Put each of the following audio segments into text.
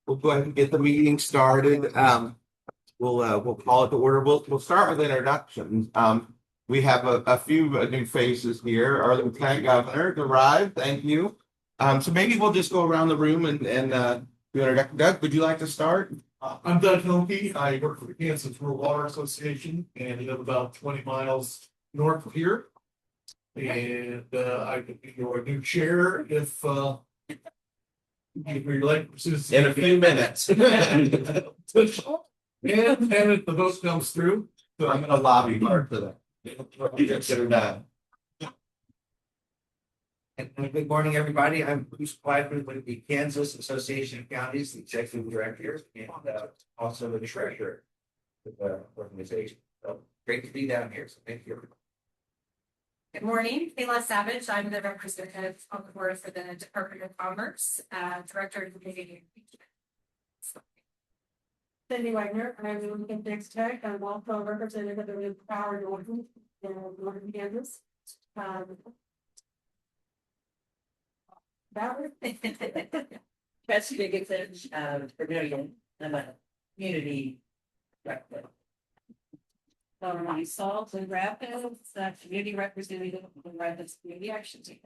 We'll go ahead and get the meeting started. We'll call it to order. We'll start with introductions. We have a few new faces here. Our Lieutenant Governor arrived. Thank you. So maybe we'll just go around the room and do introduction. Doug, would you like to start? I'm Doug Hilke. I work for the Kansas Rural Water Association and live about 20 miles north of here. And I could be your new chair if you're like In a few minutes. and if the vote comes through. So I'm gonna lobby hard for that. Consider that. And good morning, everybody. I'm Bruce Blyford with the Kansas Association of Counties, the Executive Director, and also the Treasurer of the organization. So great to be down here. So thank you. Good morning, Kayla Savage. I'm the representative on the board for the Department of Commerce, Director of the Community. Cindy Wagner, I'm the Lincoln Next Tech. I'm also representative of the Power Norton in Northern Kansas. That was Betsy Dickinson, Vermillion, I'm a community director. Myself and Rapids, community representative of the Rapids Community Action Team.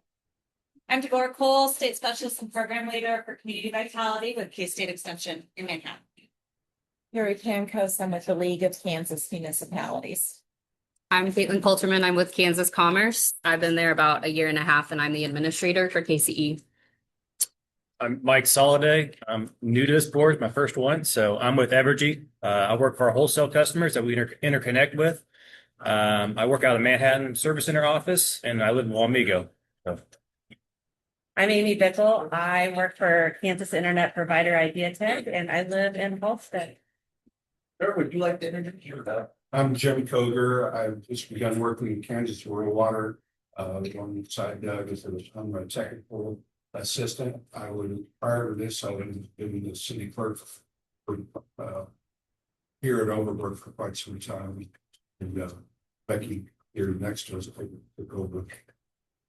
I'm Deborah Cole, State Specialist and Program Leader for Community Vitality with K-State Extension in Manhattan. Carrie Pankos, I'm with the League of Kansas Municipalities. I'm Caitlin Coulterman. I'm with Kansas Commerce. I've been there about a year and a half, and I'm the administrator for KCE. I'm Mike Soliday. I'm new to this board, my first one. So I'm with Evergy. I work for our wholesale customers that we interconnect with. I work out of the Manhattan Service Center office, and I live in Wamego. So. I'm Amy Bickle. I work for Kansas Internet Provider Idea Tech, and I live in Halstead. Sir, would you like to introduce yourself? I'm Jim Koger. I've just begun working in Kansas Rural Water. Alongside Doug as I'm a technical assistant. I would, prior to this, I would have been the city clerk for here at Overbrook for quite some time. And Becky here next to us took over,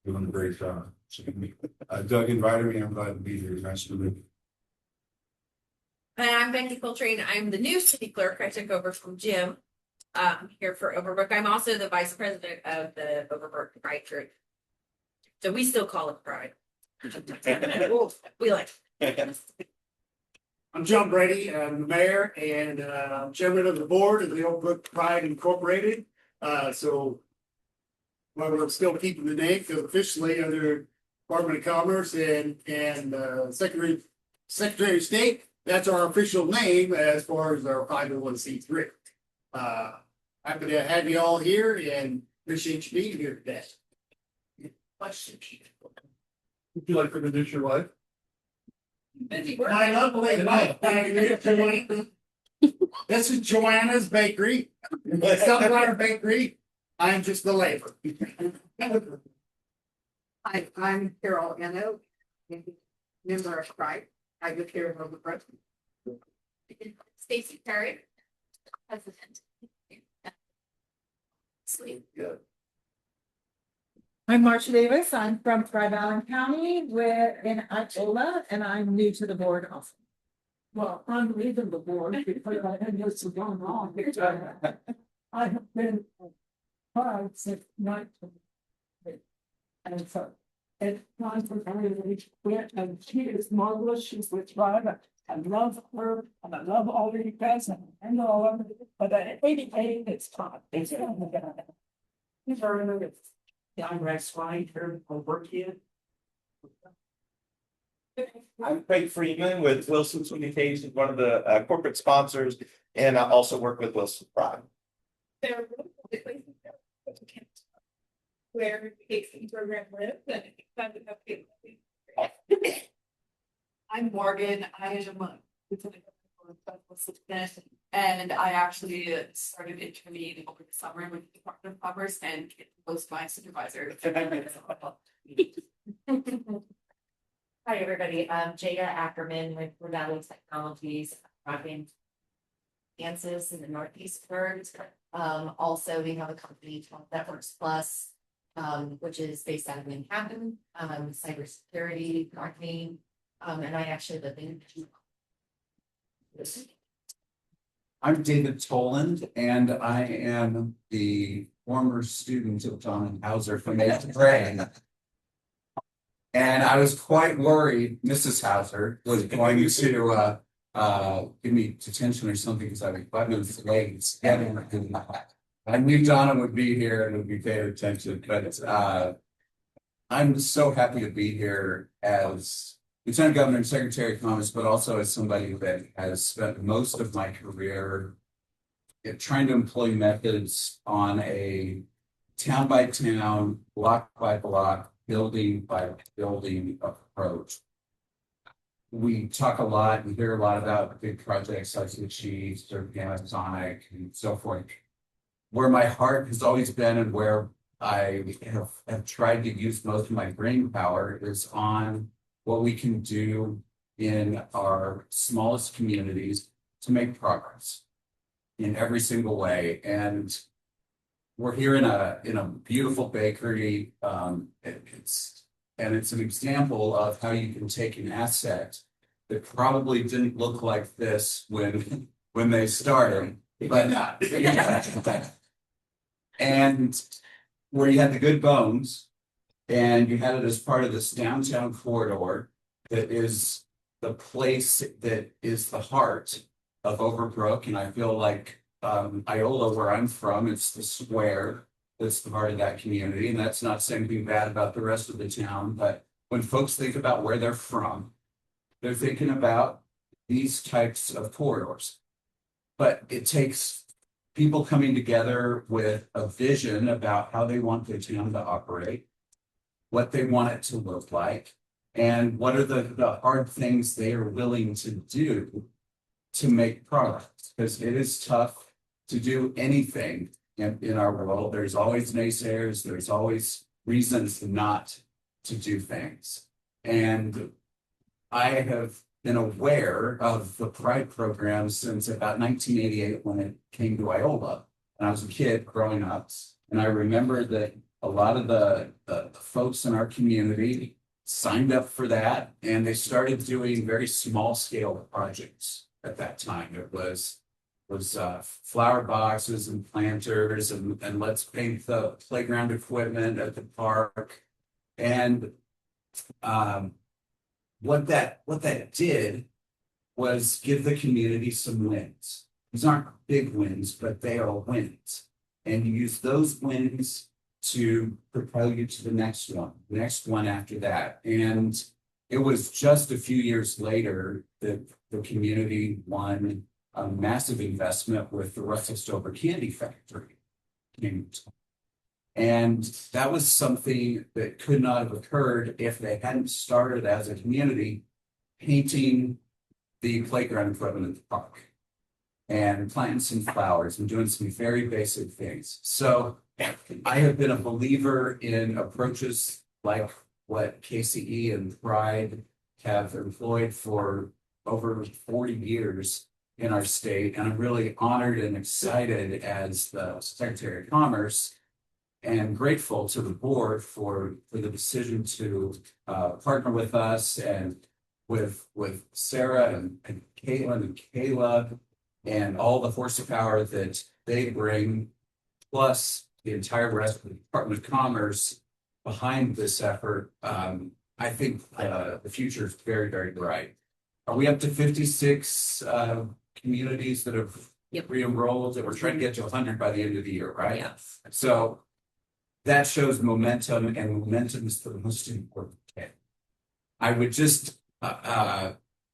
doing a great job. So Doug invited me. I'm glad to be here. Nice to meet you. And I'm Becky Coltrane. I'm the new city clerk. I took over from Jim here for Overbrook. I'm also the vice president of the Overbrook Pride Group. So we still call it Pride. We like it. I'm John Brady. I'm the mayor and chairman of the board of the Overbrook Pride Incorporated. So while we're still keeping the name because officially under Department of Commerce and Secretary of State, that's our official name as far as our 501c3. Happy to have you all here and appreciate you being here today. Questions? Would you like to introduce your wife? I love the way this is Joanna's Bakery. Sunflower Bakery. I'm just the labor. Hi, I'm Carol Eno, member of Pride. I live here in Overbrook. Stacy Perry, president. Sweet. Good. I'm Marcia Davis. I'm from Thrive Allen County, in Iola, and I'm new to the board also. Well, I'm leaving the board because I had this going on. I have been Pride since 19. And so it's time for her to quit, and she is marvelous. She's with Thrive. I love her, and I love all of you guys, and I know of it, but at 88, it's time. It's very nice. I'm Rex White here from Overbrook. I'm Craig Freeman with Wilson Communications, one of the corporate sponsors, and I also work with Wilson Pride. Where the KCE program lives, and it's fun to have people. I'm Morgan. I am a assistant, and I actually started interning over the summer with the Department of Commerce and close my supervisor. Hi, everybody. I'm Jada Ackerman with Valley Technologies, driving Kansas in the Northeast Birds. Also, we have a company called Networks Plus, which is based out of Manhattan, cybersecurity, marketing, and I actually live in I'm David Toland, and I am the former student of John Hauser from 8th grade. And I was quite worried Mrs. Hauser was going to give me detention or something because I was 5 minutes late. And I knew Donna would be here and would be paying attention, but I'm so happy to be here as Lieutenant Governor and Secretary of Commerce, but also as somebody that has spent most of my career trying to employ methods on a town by town, block by block, building by building approach. We talk a lot, we hear a lot about big projects like the Chiefs or Panasonic and so forth. Where my heart has always been and where I have tried to use most of my brain power is on what we can do in our smallest communities to make progress in every single way. And we're here in a beautiful bakery. It's an example of how you can take an asset that probably didn't look like this when they started, but and where you had the good bones and you had it as part of this downtown corridor that is the place that is the heart of Overbrook. And I feel like Iola, where I'm from, it's the square that's the heart of that community. And that's not saying anything bad about the rest of the town, but when folks think about where they're from, they're thinking about these types of corridors. But it takes people coming together with a vision about how they want their town to operate, what they want it to look like, and what are the hard things they are willing to do to make progress. Because it is tough to do anything in our world. There's always naysayers, there's always reasons not to do things. And I have been aware of the Pride program since about 1988 when it came to Iola. And I was a kid growing up. And I remember that a lot of the folks in our community signed up for that. And they started doing very small scale projects at that time. It was flower boxes and planters and let's paint the playground equipment at the park. And what that did was give the community some wins. These aren't big wins, but they are wins. And you use those wins to propel you to the next one after that. And it was just a few years later that the community won a massive investment with the Russell Stover Candy Factory. And that was something that could not have occurred if they hadn't started as a community painting the playground equipment in the park and planting some flowers and doing some very basic things. So I have been a believer in approaches like what KCE and Pride have employed for over 40 years in our state. And I'm really honored and excited as the Secretary of Commerce and grateful to the board for the decision to partner with us and with Sarah and Caitlin and Caleb and all the horsepower that they bring, plus the entire rest of the Department of Commerce behind this effort. I think the future is very, very bright. Are we up to 56 communities that have re-enrolled? And we're trying to get to 100 by the end of the year, right? Yes. So that shows momentum, and momentum is the most important thing. I would just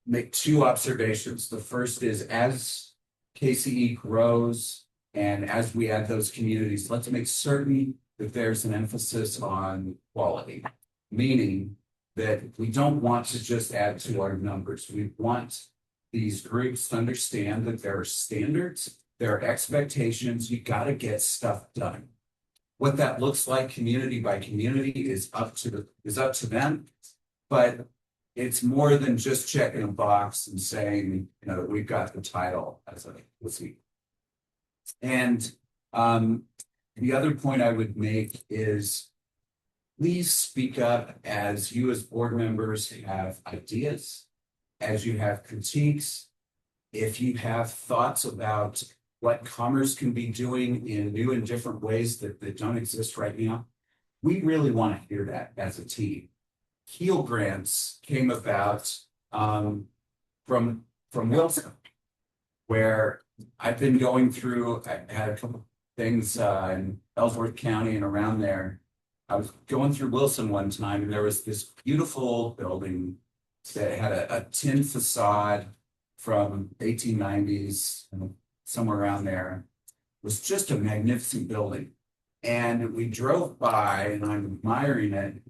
make two observations. The first is, as KCE grows and as we add those communities, let's make certain that there's an emphasis on quality, meaning that we don't want to just add to our numbers. We want these groups to understand that there are standards, there are expectations, you got to get stuff done. What that looks like community by community is up to them, but it's more than just checking a box and saying, that we've got the title as a week. And the other point I would make is, please speak up as you as board members have ideas, as you have critiques, if you have thoughts about what commerce can be doing in new and different ways that don't exist right now, we really want to hear that as a team. HEAL grants came about from Wilson, where I've been going through. I had a couple things in Ellsworth County and around there. I was going through Wilson one time, and there was this beautiful building that had a tin facade from 1890s, somewhere around there. It was just a magnificent building. And we drove by, and I'm admiring it,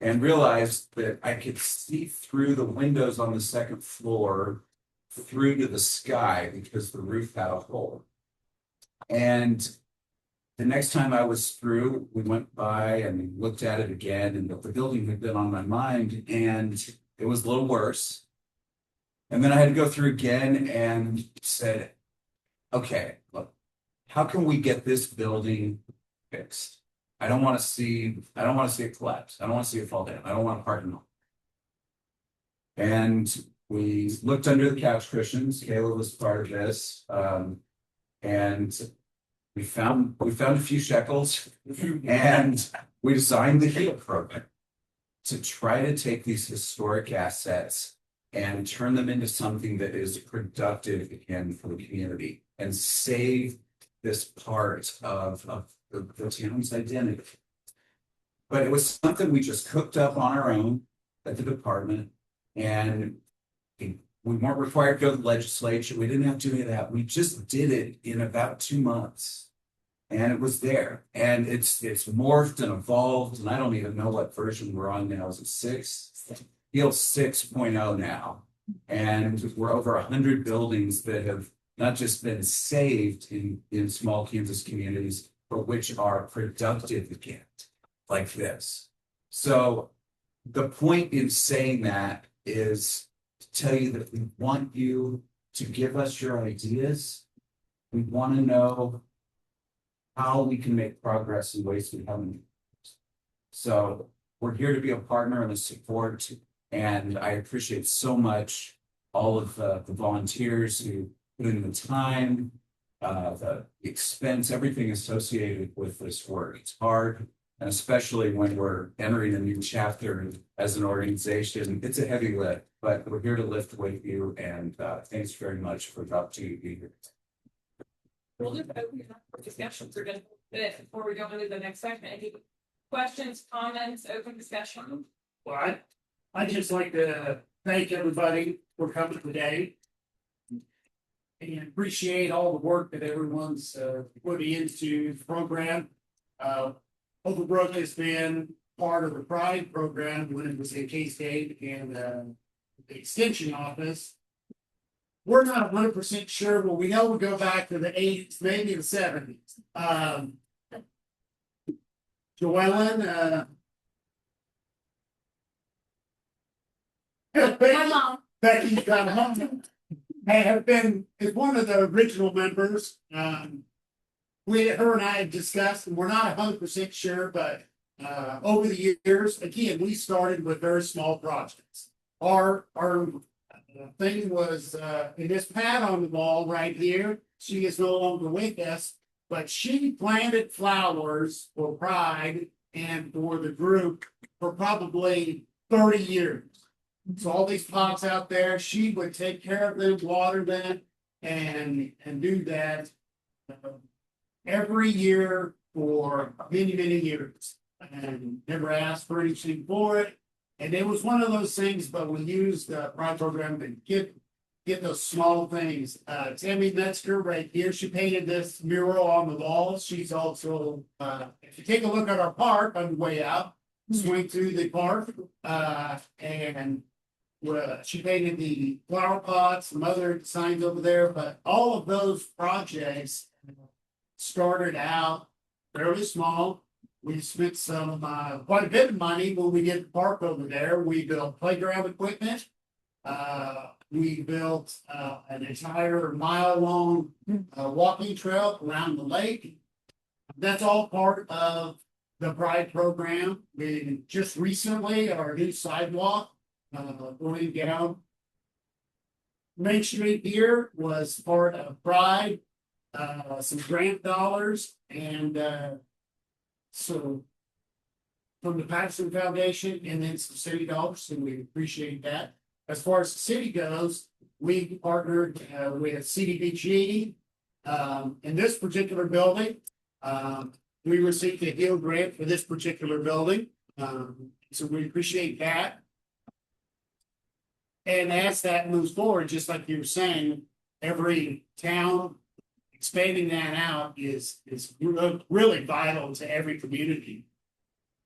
and realized that I could see through the windows on the second floor through to the sky because the roof had a hole. And the next time I was through, we went by and looked at it again, and the building had been on my mind, and it was a little worse. And then I had to go through again and said, okay, look, how can we get this building fixed? I don't want to see it collapse. I don't want to see it fall down. I don't want to parking lot. And we looked under the couch cushions. Kayla was part of this. And we found a few shekels, and we designed the HEAL program to try to take these historic assets and turn them into something that is productive again for the community and save this part of the town's identity. But it was something we just cooked up on our own at the department, and we weren't required to go to the legislature. We didn't have to do any of that. We just did it in about 2 months, and it was there. And it's morphed and evolved, and I don't even know what version we're on now. Is it 6? HEAL 6.0 now, and we're over 100 buildings that have not just been saved in small Kansas communities, but which are productive again, like this. So the point in saying that is to tell you that we want you to give us your ideas. We want to know how we can make progress in ways we haven't. So we're here to be a partner and a support. And I appreciate so much all of the volunteers who put in the time, the expense, everything associated with this work. It's hard, and especially when we're entering a new chapter as an organization, it's a heavy lift, but we're here to lift with you, and thanks very much for the opportunity to be here. We'll just open it up for discussions. We're gonna put it before we go into the next segment. Any questions, comments, open discussion? Well, I'd just like to thank everybody for coming today. And appreciate all the work that everyone's putting into the program. Overbrook has been part of the Pride program when it was in K-State and the extension office. We're not 100% sure, but we know we go back to the 80s, maybe the 70s. Joellen, Becky's got home. Have been is one of the original members. Her and I have discussed, and we're not 100% sure, but over the years, again, we started with very small projects. Our thing was in this pad on the wall right here. She is no longer with us, but she planted flowers for Pride and for the group for probably 30 years. So all these pots out there, she would take care of them, water them, and do that every year for many, many years. And never asked for anything for it. And it was one of those things, but we used the Pride program to get those small things. Tammy Metzger right here, she painted this mural on the walls. She's also, if you take a look at our park on the way out, swing through the park, and she painted the flower pots, some other signs over there, but all of those projects started out fairly small. We spent some quite a bit of money when we did the park over there. We built playground equipment. We built an entire mile-long walking trail around the lake. That's all part of the Pride program. We just recently, our new sidewalk going down Main Street here was part of Pride, some grant dollars and, so from the Patterson Foundation and then some city dollars, and we appreciate that. As far as the city goes, we partnered with CDBG in this particular building. We received a HEAL grant for this particular building, so we appreciate that. And as that moves forward, just like you were saying, every town expanding that out is really vital to every community.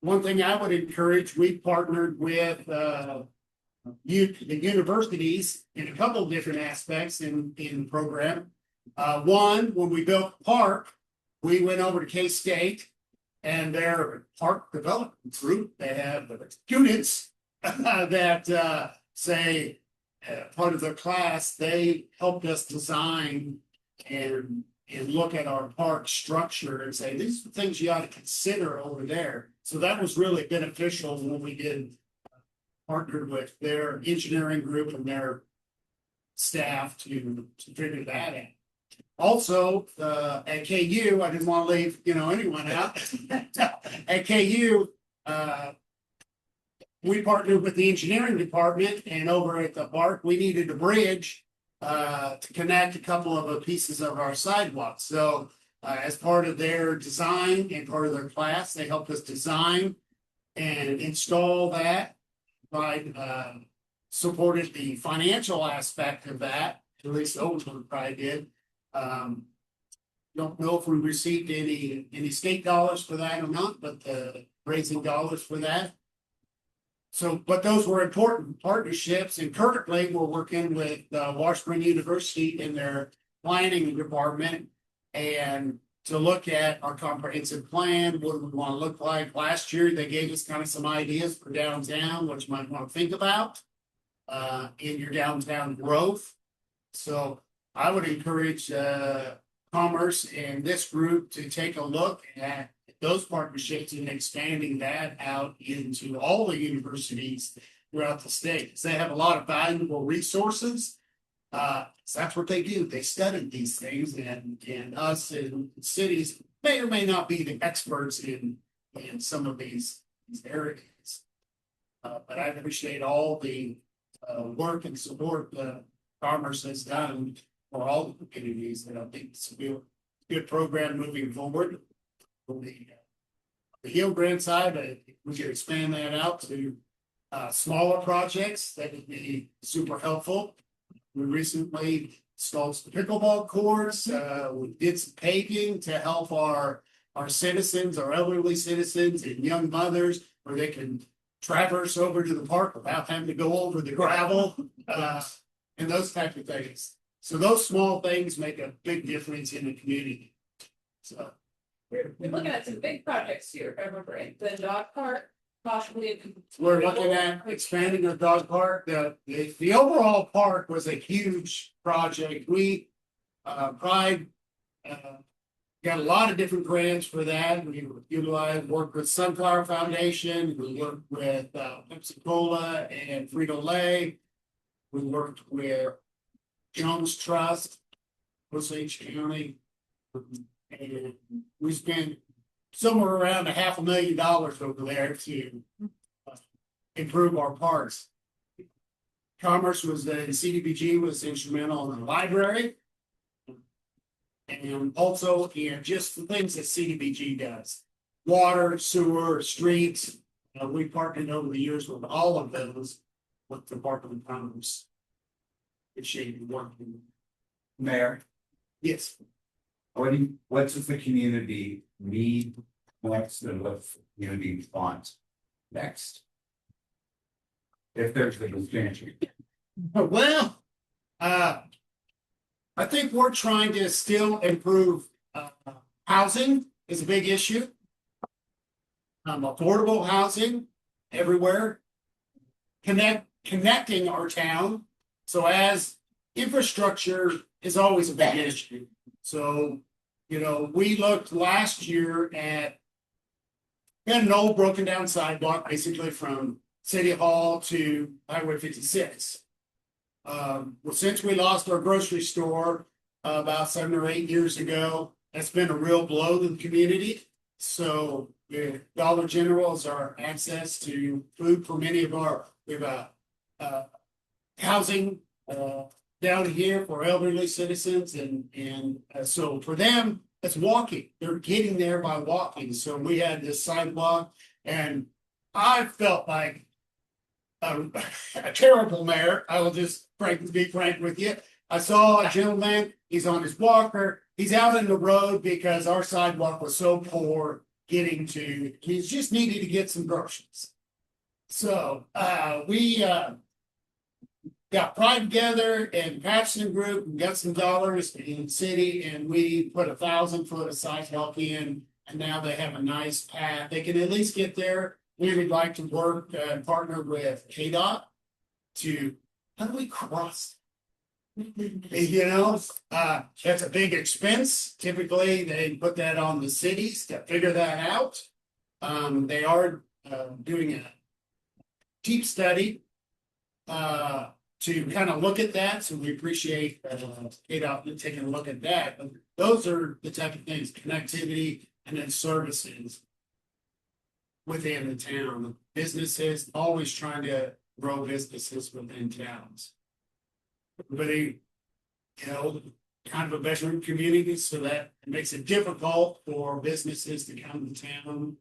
One thing I would encourage, we partnered with the universities in a couple of different aspects in the program. One, when we built the park, we went over to K-State and their park development group, they have students that say part of their class, they helped us design and look at our park structure and say, these are things you ought to consider over there. So that was really beneficial when we did partnered with their engineering group and their staff to figure that out. Also, at KU, I didn't want to leave, anyone out. At KU, we partnered with the engineering department, and over at the park, we needed a bridge to connect a couple of the pieces of our sidewalks. So as part of their design and part of their class, they helped us design and install that. Supported the financial aspect of that, at least Overland probably did. Don't know if we received any state dollars for that or not, but raising dollars for that. So, but those were important partnerships, and currently we're working with Washburn University in their planning department and to look at our comprehensive plan, what do we want to look like. Last year, they gave us kind of some ideas for downtown, what you might want to think about in your downtown growth. So I would encourage Commerce and this group to take a look at those partnerships and expanding that out into all the universities throughout the state. Because they have a lot of valuable resources. So that's what they do. They study these things, and us in cities may or may not be the experts in some of these areas. But I appreciate all the work and support that Commerce has done for all the communities, and I think it's a good program moving forward. The HEAL grant side, we could expand that out to smaller projects that would be super helpful. We recently installed some pickleball courts. We did some paving to help our citizens, our elderly citizens and young mothers, where they can traverse over to the park without having to go over the gravel and those types of things. So those small things make a big difference in the community. So We're looking at some big projects here, remember, the dog park, possibly. we're looking at expanding the dog park. The overall park was a huge project. We Pride got a lot of different grants for that. We utilized, worked with Sunflower Foundation. We worked with Pepsi Cola and Frito-Lay. We worked with Jones Trust, Osage County, and we spent somewhere around $500,000 over there to improve our parks. Commerce was CDBG was instrumental in the library, and also just the things that CDBG does: water, sewer, streets. We partnered over the years with all of those with the Department of Commerce. Appreciate you working. Mayor, Yes. what does the community need next, and what the community want next? If there's the expansion. Well, I think we're trying to still improve housing is a big issue. Affordable housing everywhere. Connecting our town. So as infrastructure is always a big issue. So, we looked last year at an old broken down sidewalk, basically from City Hall to Highway 56. Well, since we lost our grocery store about 7 or 8 years ago, that's been a real blow to the community. So Dollar General is our access to food for many of we have housing down here for elderly citizens and so for them, it's walking. They're getting there by walking. So we had this sidewalk and I felt like a terrible mayor. I will just be frank with you. I saw a gentleman, he's on his walker, he's out in the road because our sidewalk was so poor he just needed to get some groceries. So we got pride together and Patterson Group and got some dollars in the city and we put 1,000 foot of sidewalk in and now they have a nice path. They can at least get there. We would like to work and partner with KDOT to, how do we cross? You know, that's a big expense. Typically, they put that on the cities to figure that out. They are doing a deep study to kind of look at that. So we appreciate KDOT taking a look at that. But those are the type of things, connectivity and then services within the town. Businesses always trying to grow businesses within towns. Everybody, you know, kind of a veteran community, so that it makes it difficult for businesses to come to town.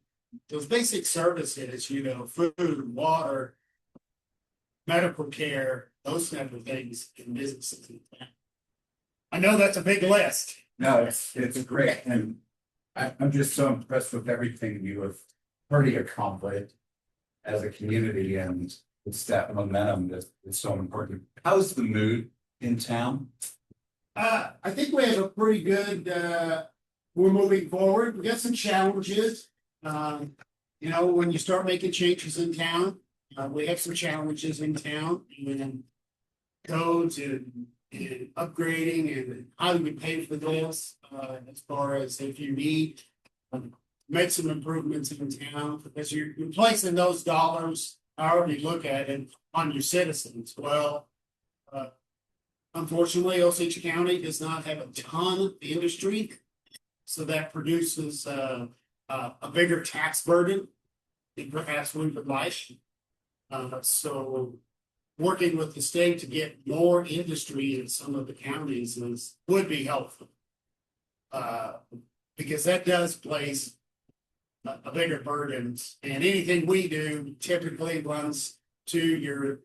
Those basic services, you know, food, water, medical care, those type of things in businesses in town. I know that's a big list. No, it's great, and I'm just so impressed with everything you have already accomplished as a community, and it's that momentum that is so important. How's the mood in town? I think we have a pretty good, we're moving forward. We got some challenges. You know, when you start making changes in town, we have some challenges in town and codes and upgrading and how do we pay for this, as far as if you need make some improvements in town because you're placing those dollars, however you look at it, on your citizens. Well, unfortunately, Osage County does not have a ton of industry, so that produces a bigger tax burden than perhaps we would like. So working with the state to get more industry in some of the counties would be helpful. Because that does place a bigger burden, and anything we do typically runs to your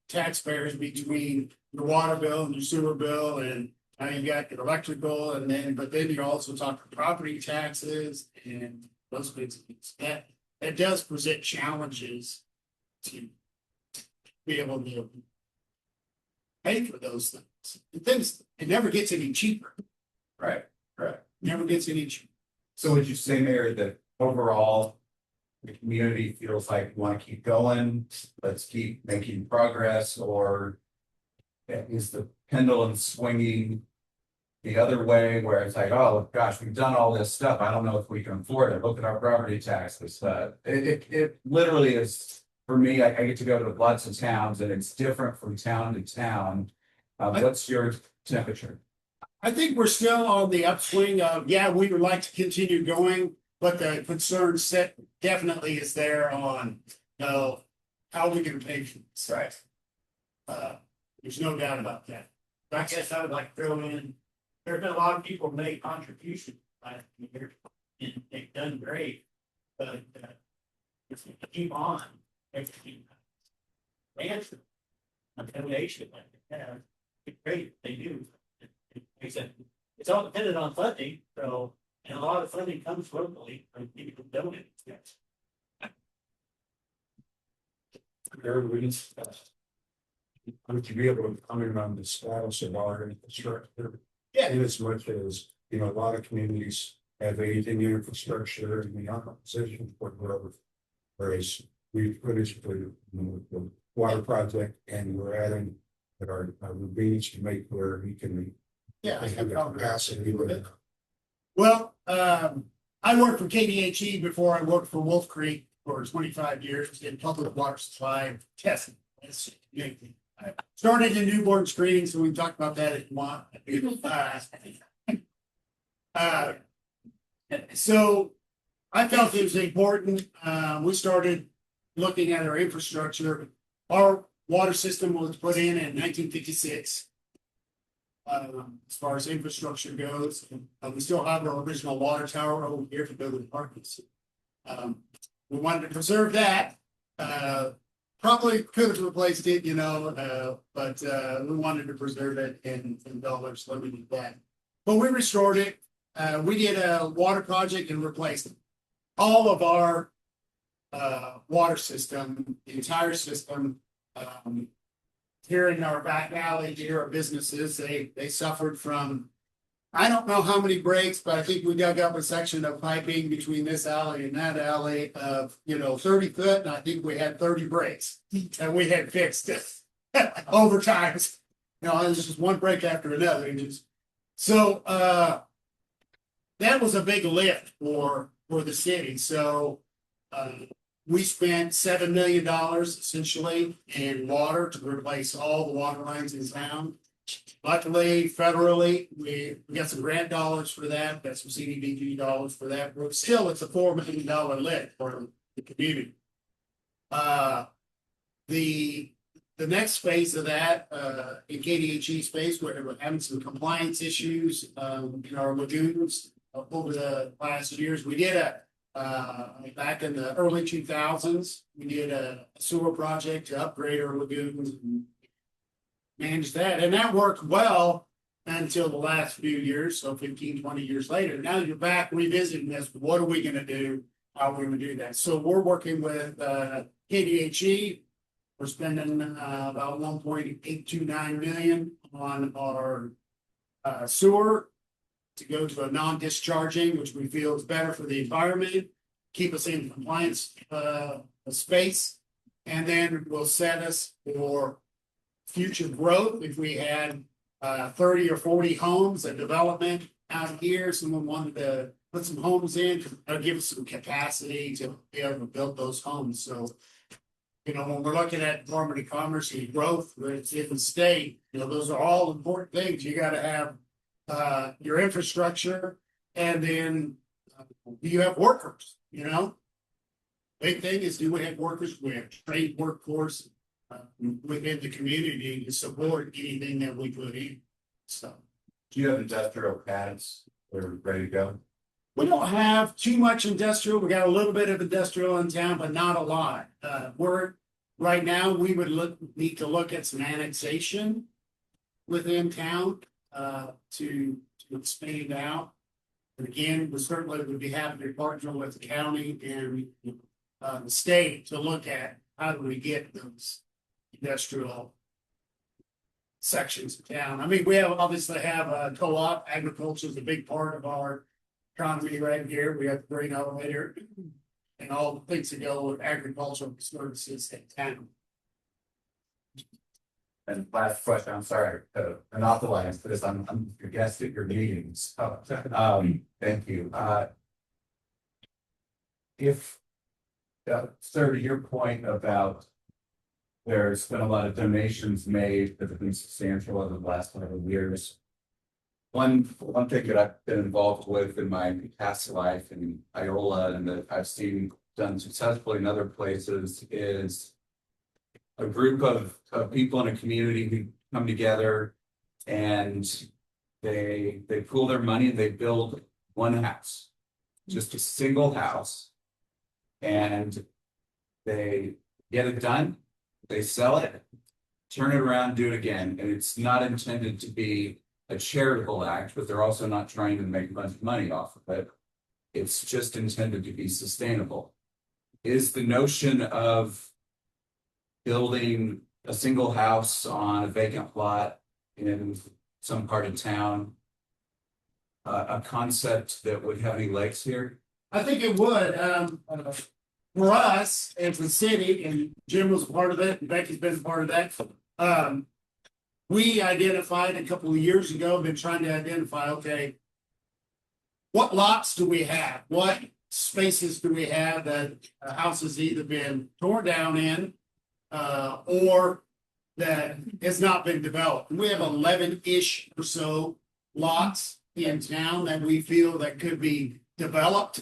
taxpayers between your water bill and your sewer bill, and now you got your electrical, and then you're also talking property taxes and those big things. That does present challenges to be able to pay for those things. And things, it never gets any cheaper. Right. Never gets any cheaper. So would you say, Mayor, that overall the community feels like we want to keep going, let's keep making progress, or is the pendulum swinging the other way where it's like, oh gosh, we've done all this stuff, I don't know if we can afford it, look at our property taxes. It literally is, for me, I get to go to lots of towns and it's different from town to town. What's your temperature? I think we're still on the upswing of, yeah, we would like to continue going, but the concern set definitely is there on, how are we going to pay for this? Right. There's no doubt about that. I guess I would like to throw in, there's been a lot of people make contributions last year, and they've done great, but if we keep on, everything answer a donation like they have, it's great, they do. It's all dependent on funding, so, and a lot of funding comes locally from people who donate. Yes. Would you be able to comment on the status of our infrastructure? Yeah. In as much as, you know, a lot of communities have aging infrastructure and we are positioned for growth. Whereas we've finished the water project and we're adding our ravines to make where we can. Yeah, I have the no capacity with it. Well, I worked for KDHE before I worked for Wolf Creek for 25 years in public water supply testing. Started in newborn screening, so we can talk about that if you want. So I felt it was important. We started looking at our infrastructure. Our water system was put in 1956. As far as infrastructure goes, we still have our original water tower over here for building apartments. We wanted to preserve that. Probably could have replaced it, but we wanted to preserve it and dollars limited that. But we restored it. We did a water project and replaced all of our water system, the entire system. Here in our back alley, here are businesses. They suffered from, I don't know how many breaks, but I think we dug up a section of piping between this alley and that alley of 30 foot, and I think we had 30 breaks, and we had fixed it over time. It was just one break after another. So that was a big lift for the city. So we spent $7 million essentially in water to replace all the water lines in town. Luckily, federally, we got some grant dollars for that. Got some CDBG dollars for that. But still, it's a $4 million lift for the community. The next phase of that, in KDHE space, we're having some compliance issues in our lagoons over the last years. We did back in the early 2000s, we did a sewer project to upgrade our lagoons and manage that. And that worked well until the last few years, so 15, 20 years later. Now you're back revisiting this. What are we going to do? How are we going to do that? So we're working with KDHE. We're spending about $1.829 million on our sewer to go to a non-discharging, which we feel is better for the environment, keep us in compliance space, and then will set us for future growth. If we had 30 or 40 homes, a development out here, someone wanted to put some homes in, give us some capacity to be able to build those homes. So, when we're looking at Department of Commerce and growth, it's in the state, those are all important things. You got to have your infrastructure, and then you have workers, Big thing is, do we have workers? We have trained workforce within the community to support anything that we put in. So, Do you have industrial pads that are ready to go? we don't have too much industrial. We got a little bit of industrial in town, but not a lot. Right now, we would need to look at some annexation within town to expand out. And again, we certainly would be happy to partner with the county and the state to look at how do we get those industrial sections of town. I mean, we obviously have a co-op. Agriculture is a big part of our economy right here. We have the grain elevator and all the things that go with agricultural services in town. And last question, I'm sorry to monopolize this. I'm your guest at your meetings. Thank you. If sir, to your point about there's been a lot of donations made that have been substantial over the last 11 years. One thing that I've been involved with in my past life in Iola and that I've seen done successfully in other places is a group of people in a community who come together and they pool their money and they build one house, just a single house, and they get it done, they sell it, turn it around, do it again, and it's not intended to be a charitable act, but they're also not trying to make a bunch of money off of it. It's just intended to be sustainable. Is the notion of building a single house on a vacant lot in some part of town a concept that would have any legs here? I think it would. For us, as a city, and Jim was a part of it, and Becky's been a part of that. We identified a couple of years ago, been trying to identify, okay, what lots do we have? What spaces do we have that a house has either been torn down in or that has not been developed. We have 11-ish or so lots in town that we feel that could be developed.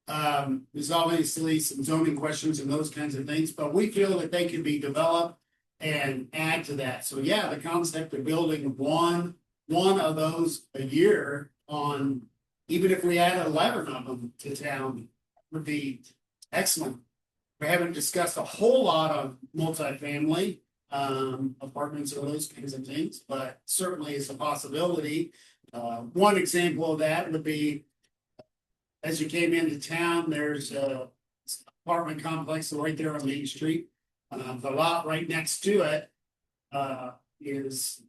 There's obviously some zoning questions and those kinds of things, but we feel that they can be developed and add to that. So yeah, the concept of building one of those a year on, even if we add 11 of them to town, would be excellent. We haven't discussed a whole lot of multifamily apartments or those kinds of things, but certainly it's a possibility. One example of that would be, as you came into town, there's a apartment complex right there on Main Street. The lot right next to it it's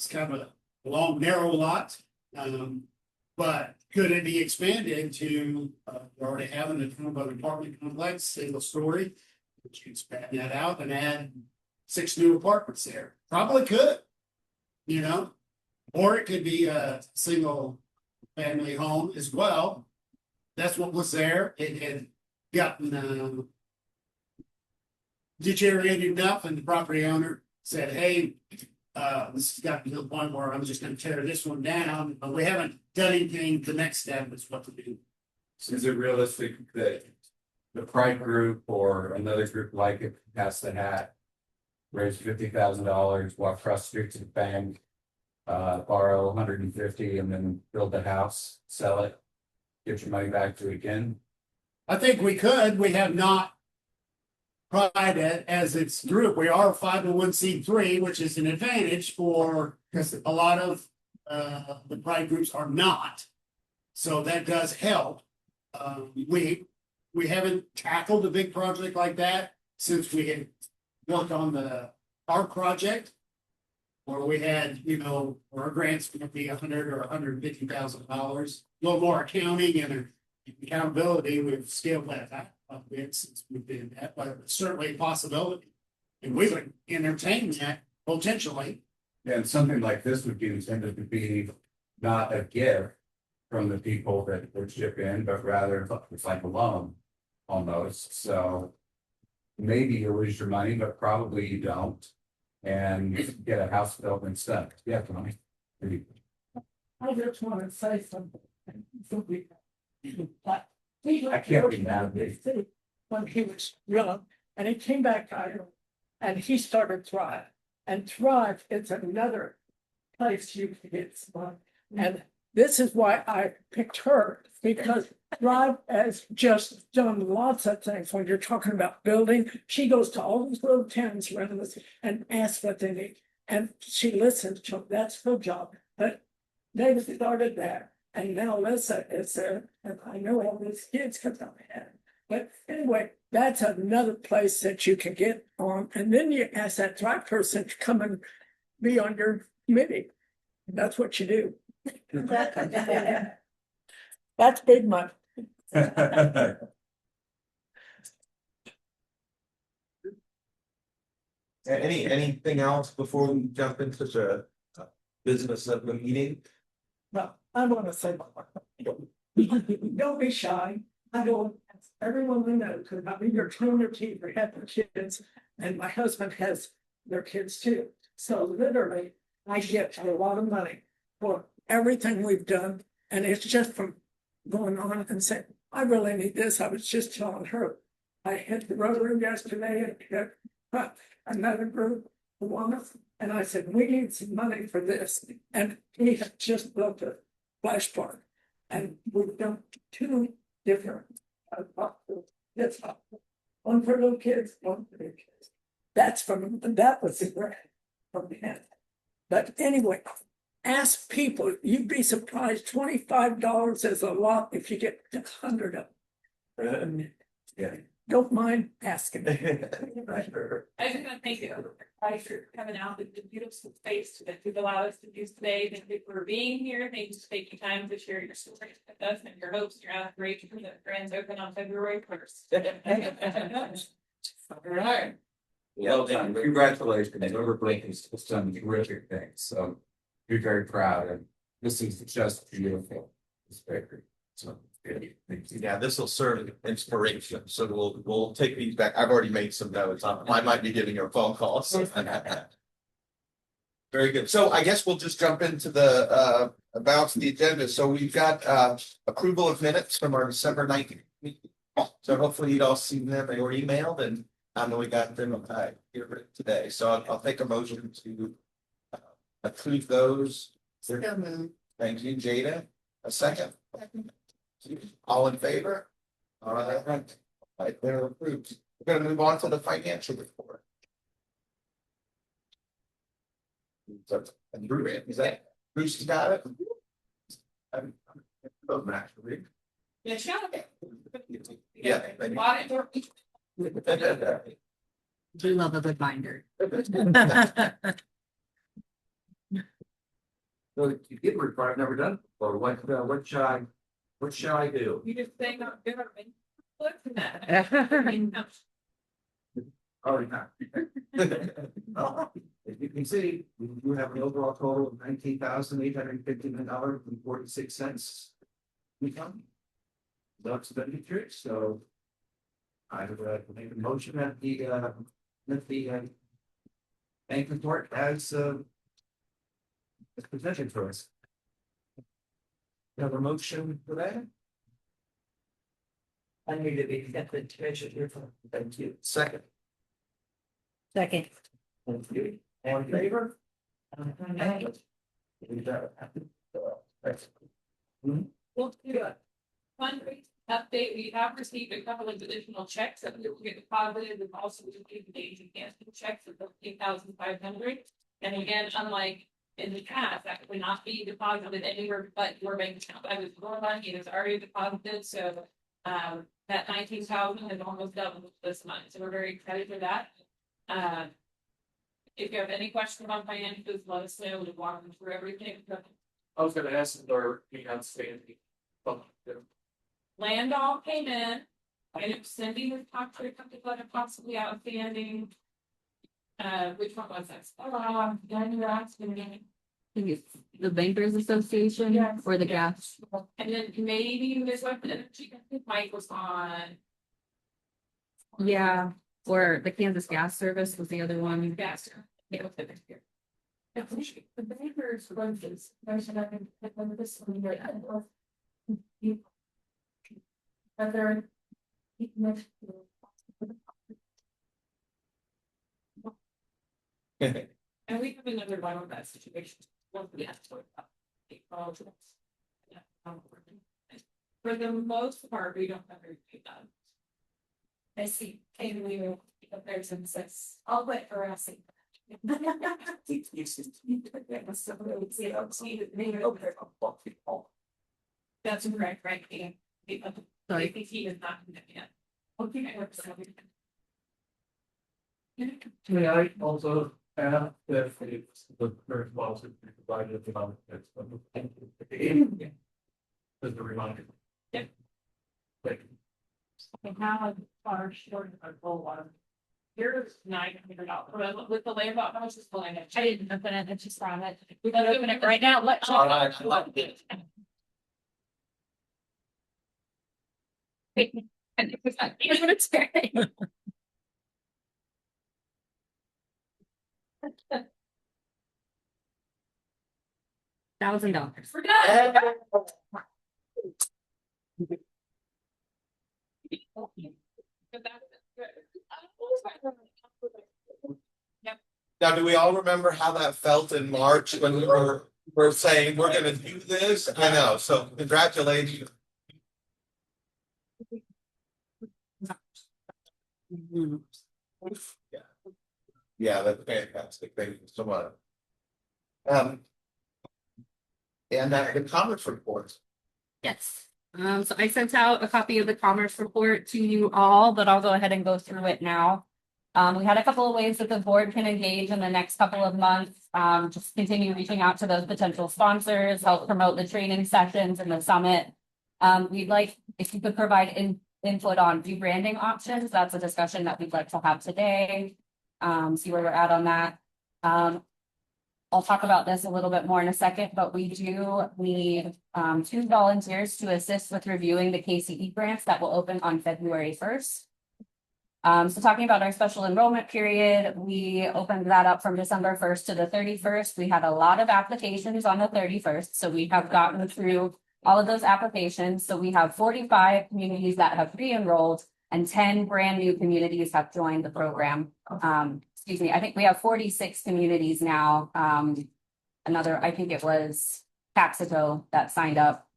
kind of a long, narrow lot. But could it be expanded to, we already have an apartment complex, single story? Would you expand that out and add 6 new apartments there? Probably could, you know, or it could be a single family home as well. That's what was there. It had gotten deteriorated enough, and the property owner said, hey, this has gotten to the point where I'm just gonna tear this one down, but we haven't done anything. The next step is what to do. So is it realistic that the Pride group or another group like it pass the hat, raise $50,000, walk across the street to the bank, borrow 150 and then build the house, sell it, get your money back to it again? I think we could. We have not Pride as its group. We are 501c3, which is an advantage for, because a lot of the Pride groups are not. So that does help. We haven't tackled a big project like that since we had worked on the ARC project, where we had, you know, our grants going to be $100,000 or $150,000. A little more accounting and accountability. We've scaled that back a bit since we did that, but it's certainly a possibility. And we would entertain that potentially. And something like this would be intended to be not a gift from the people that would chip in, but rather it's like a loan almost. So maybe you lose your money, but probably you don't. And you get a house built instead. Yeah, Tony. I just want to say something. I can't be mad at you. When he was young, and he came back to Ireland, and he started Thrive. And Thrive is another place you can get some. And this is why I picked her, because Thrive has just done lots of things. When you're talking about building, she goes to all these little towns around us and asks what they need. And she listens to them. That's her job. But David started there, and now Lisa is there. And I know all these kids because I'm ahead. But anyway, that's another place that you can get on. And then you ask that Thrive person to come and be on your committee. That's what you do. That's big money. Anything else before we jump into the business of the meeting? No, I want to say, don't be shy. I don't, everyone we know, because I mean, you're trying your team for having kids, and my husband has their kids too. So literally, I get a lot of money for everything we've done, and it's just from going on and saying, I really need this. I was just telling her, I hit the Rotary yesterday and hit another group, the woman, and I said, we need some money for this. And he had just built a splash park, and we've done 2 different one for little kids, one for big kids. That was the grant from him. But anyway, ask people. You'd be surprised. $25 is a lot if you get 100 of them. Yeah. Don't mind asking. I just want to thank you for coming out with the beautiful space that you've allowed us to use today. Thank you for being here. Thank you for taking time to share your stories with us and your hopes, your aspirations that Friends open on February 1st. All right. Well done. Congratulations. Overblinking has done terrific things. So be very proud. And this is just beautiful. It's very great. So, yeah, this will serve as inspiration, so we'll take these back. I've already made some notes. I might be giving you a phone call. So. Very good. So I guess we'll just jump into the bounce of the agenda. So we've got approval of minutes from our December 19th meeting. So hopefully you'd all seen them. They were emailed, and I know we got them here today. So I'll take a motion to approve those. Thank you, Jada. A second. All in favor? All right. They're approved. We're gonna move on to the financial report. And is that Bruce got it? Yeah, sure. Yeah. Do love a good binder. So you get report, I've never done, or what shall I do? You just say not good. Look at that. Already not. As you can see, we do have an overall total of $19,859.46. Income. No expenditures, so. I would make a motion that the bank report as presented for us. You have a motion for that? I need to be accepted to measure your phone. Thank you. Second. Second. Thank you. All in favor? We'll do a fundraising update. We have received a couple of additional checks that we will get deposited, and also we received the aging cancer checks of 8,500. And again, unlike in the past, that would not be deposited anywhere but your bank account. That was your money, it is already deposited, so that 19,000 has almost doubled this month. So we're very excited for that. If you have any questions on financials, let us know. We'll walk them through everything. I was gonna ask if they're being outstanding. Land all came in. I know Cindy was talked to a couple of other possibly outstanding. Which one was that? Then you're asking me. I think it's the Bankers Association or the gas. And then maybe this one, Mike was on. Yeah, or the Kansas Gas Service was the other one. Gas. Yeah, what's it here? The bankers run this. There's another this one here. Other. And we have another one on that situation. For the most part, we don't ever do that. I see, and we will, there's and says, I'll wait for us. That's correct, right? Sorry. He is not yet. May I also add that if the current policy provided about it. As a reminder. Yep. Thank you. And how far short of a full one? Here's $900 with the land out. I was just pulling it. I didn't open it, I just found it. We can open it right now. Let's. All right. Here's what it's saying. $1,000. We're done. Now, do we all remember how that felt in March when we were saying we're gonna do this? I know, so congratulations. Yeah, that's fantastic. Thank you so much. And the commerce report. Yes. So I sent out a copy of the commerce report to you all, but I'll go ahead and go through it now. We had a couple of ways that the board can engage in the next couple of months. Just continue reaching out to those potential sponsors, help promote the training sessions and the summit. We'd like, if you could provide input on rebranding options, that's a discussion that we'd like to have today. See where we're at on that. I'll talk about this a little bit more in a second, but we do need 2 volunteers to assist with reviewing the KCE grants that will open on February 1st. So talking about our special enrollment period, we opened that up from December 1st to the 31st. We had a lot of applications on the 31st, so we have gotten through all of those applications. So we have 45 communities that have re-enrolled and 10 brand new communities have joined the program. Excuse me, I think we have 46 communities now. I think it was Taxaco that signed up.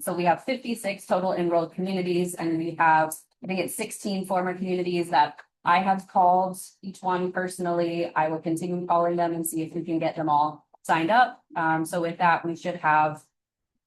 So we have 56 total enrolled communities, and we have, I think it's 16 former communities that I have called each one personally. I will continue calling them and see if we can get them all signed up. So with that, we should have,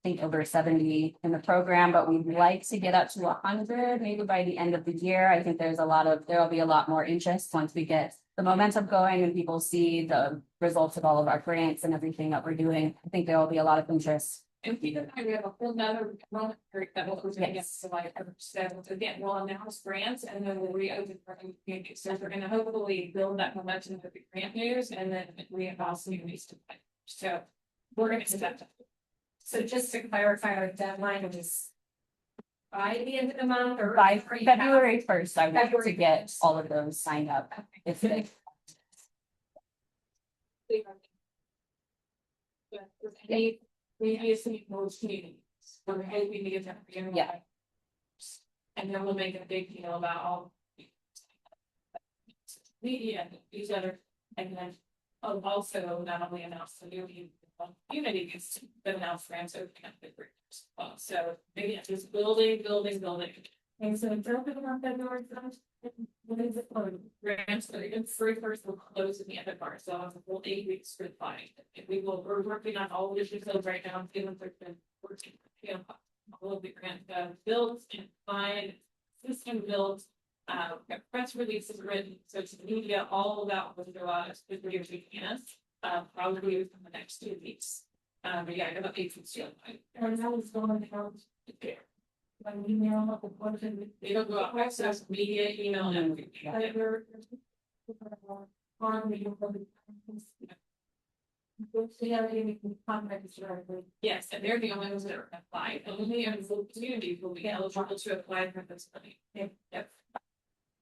I think, over 70 in the program, but we'd like to get up to 100 maybe by the end of the year. I think there'll be a lot more interest once we get the momentum going and people see the results of all of our grants and everything that we're doing. I think there will be a lot of interest. And keep in mind, we have a whole nother enrollment period that will begin July 7th. So again, we'll announce grants and then we'll reopen for communities. So we're gonna hopefully build that momentum with the grant news and then we have also communities to play. So we're gonna do that. So just to clarify, our deadline is by the end of the month or By February 1st, I want to get all of those signed up. If they, We obviously most communities, we're hoping to get that. Yeah. And then we'll make a big deal about all. Media, these other, and then also not only announce the new communities, but announce grants opening up the groups as well. So again, just building. And so jumping on February 1st, what is it for? Grants, so it's first will close at the end of March, so it's a full 8 weeks for the fine. We're working on all of the details right now, given we've been working, all of the grant builds and fine system builds. Press releases written, so to the media, all of that will go out as quickly as we can, probably within the next 2 weeks. But yeah, I got 8 weeks still. And that was going to help there. When email up it'll go out by social media, email and everything. Yes, and they're the only ones that are applied. Only unfilled communities will be eligible to apply for this money. Yep.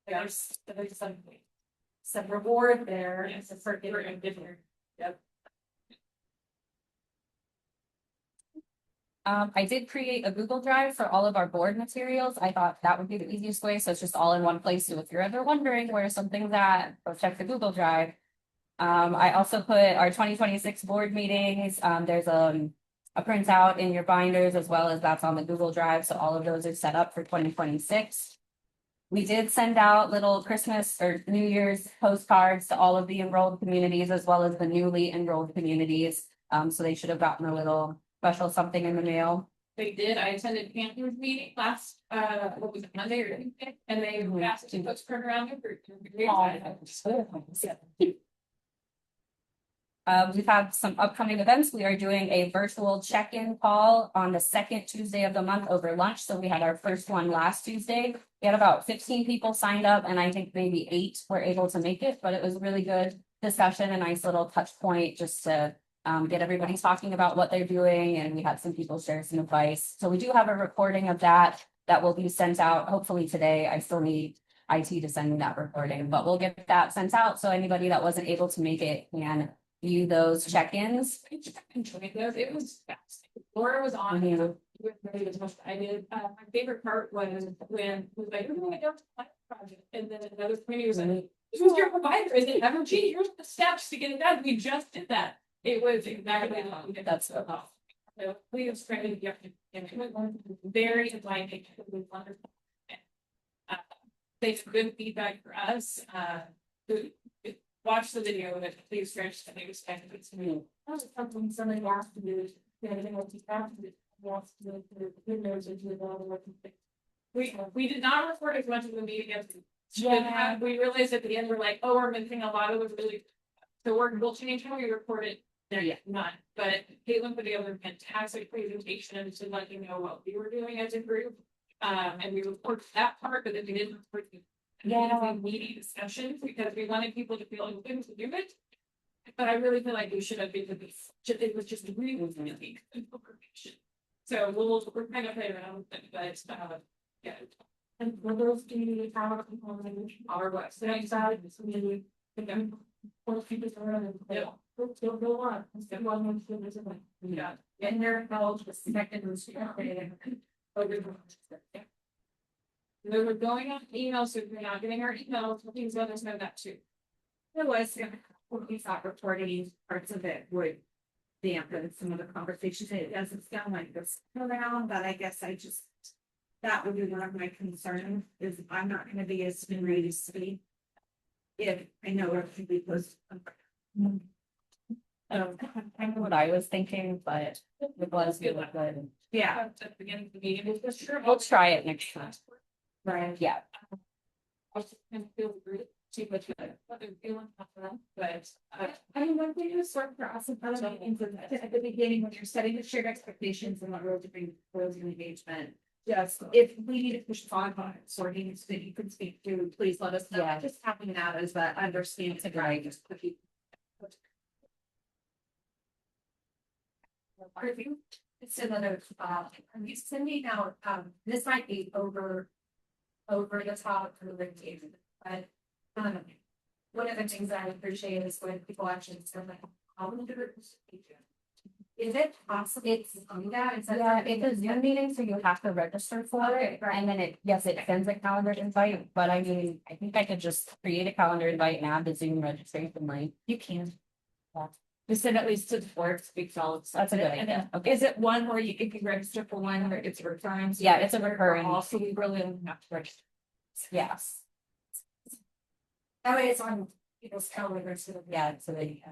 There's some reward there. Yes, it's for different. Yep. I did create a Google Drive for all of our board materials. I thought that would be the easiest way, so it's just all in one place. So if you're ever wondering where something's at, go check the Google Drive. I also put our 2026 board meetings. There's a printout in your binders as well as that's on the Google Drive. So all of those are set up for 2026. We did send out little Christmas or New Year's postcards to all of the enrolled communities as well as the newly enrolled communities. So they should have gotten a little special something in the mail. They did. I attended Panthers meeting last, what was it, Monday or Tuesday? And they asked to postcard around the group. We've had some upcoming events. We are doing a virtual check-in call on the second Tuesday of the month over lunch. So we had our first one last Tuesday. We had about 15 people signed up and I think maybe 8 were able to make it, but it was a really good discussion, a nice little touch point just to get everybody talking about what they're doing. And we had some people share some advice. So we do have a recording of that will be sent out hopefully today. I still need IT to send me that recording, but we'll get that sent out. So anybody that wasn't able to make it can view those check-ins. It was fast. Laura was on here. I did. My favorite part was when it was like, we're going to go to the project. And then another community was like, this was your provider, is it ever? Gee, here's the steps to get it done. We just did that. It was exactly that's so awesome. So please try to get very enlightening. Wonderful. They have good feedback for us. Watch the video and please stretch the news and it's me. That's something somebody asked to do. We did not record as much of the media. We realized at the end we're like, oh, we're missing a lot of the really the work will change how we record it. There yet, not. But Caitlin put together a fantastic presentation to let you know what we were doing as a group. And we recorded that part, but then we didn't record the meaty discussions because we wanted people to feel included to do it. But I really feel like we should have been with this, it was just really good information. So we're kind of playing around with it, but yeah. And for those community power components, our website side, it's really, again, for people around, they'll go on, instead of one, yeah, and their knowledge was connected and we were going on email, so if you're not getting our emails, please let us know that too. There was, we thought reporting parts of it would dampen some of the conversations. It doesn't sound like this around, but I guess that would be one of my concerns is I'm not gonna be as ready to speak. If I know it should be close. Kind of what I was thinking, but it was good. Yeah, At the beginning of the meeting, it's sure. We'll try it next time. right. Yeah. I just kind of feel great, see what they're feeling after that, but. I mean, one thing is sort for us and other meetings at the beginning, when you're setting the shared expectations and what roles to bring roles of engagement. Just if we need to push on sorting so that you can speak to, please let us know. Yeah. Just having that as that understanding, right? Just put people. It's another, you send me out, this might be over the top for the engagement, but, one of the things I appreciate is when people actually say like, how do it? Is it possible to do that? Yeah, it's a Zoom meeting, so you have to register for it, right. and then it sends a calendar invite, but I mean, I think I could just create a calendar invite and add the Zoom registration link. You can. Yeah. Just send at least to the board, speaks all. That's a good And idea. then, is it one where you can register for one or it's recurring? Yeah, it's a recurring. Also, we really don't have to register. Yes, That way it's on people's calendars. So yeah, so they.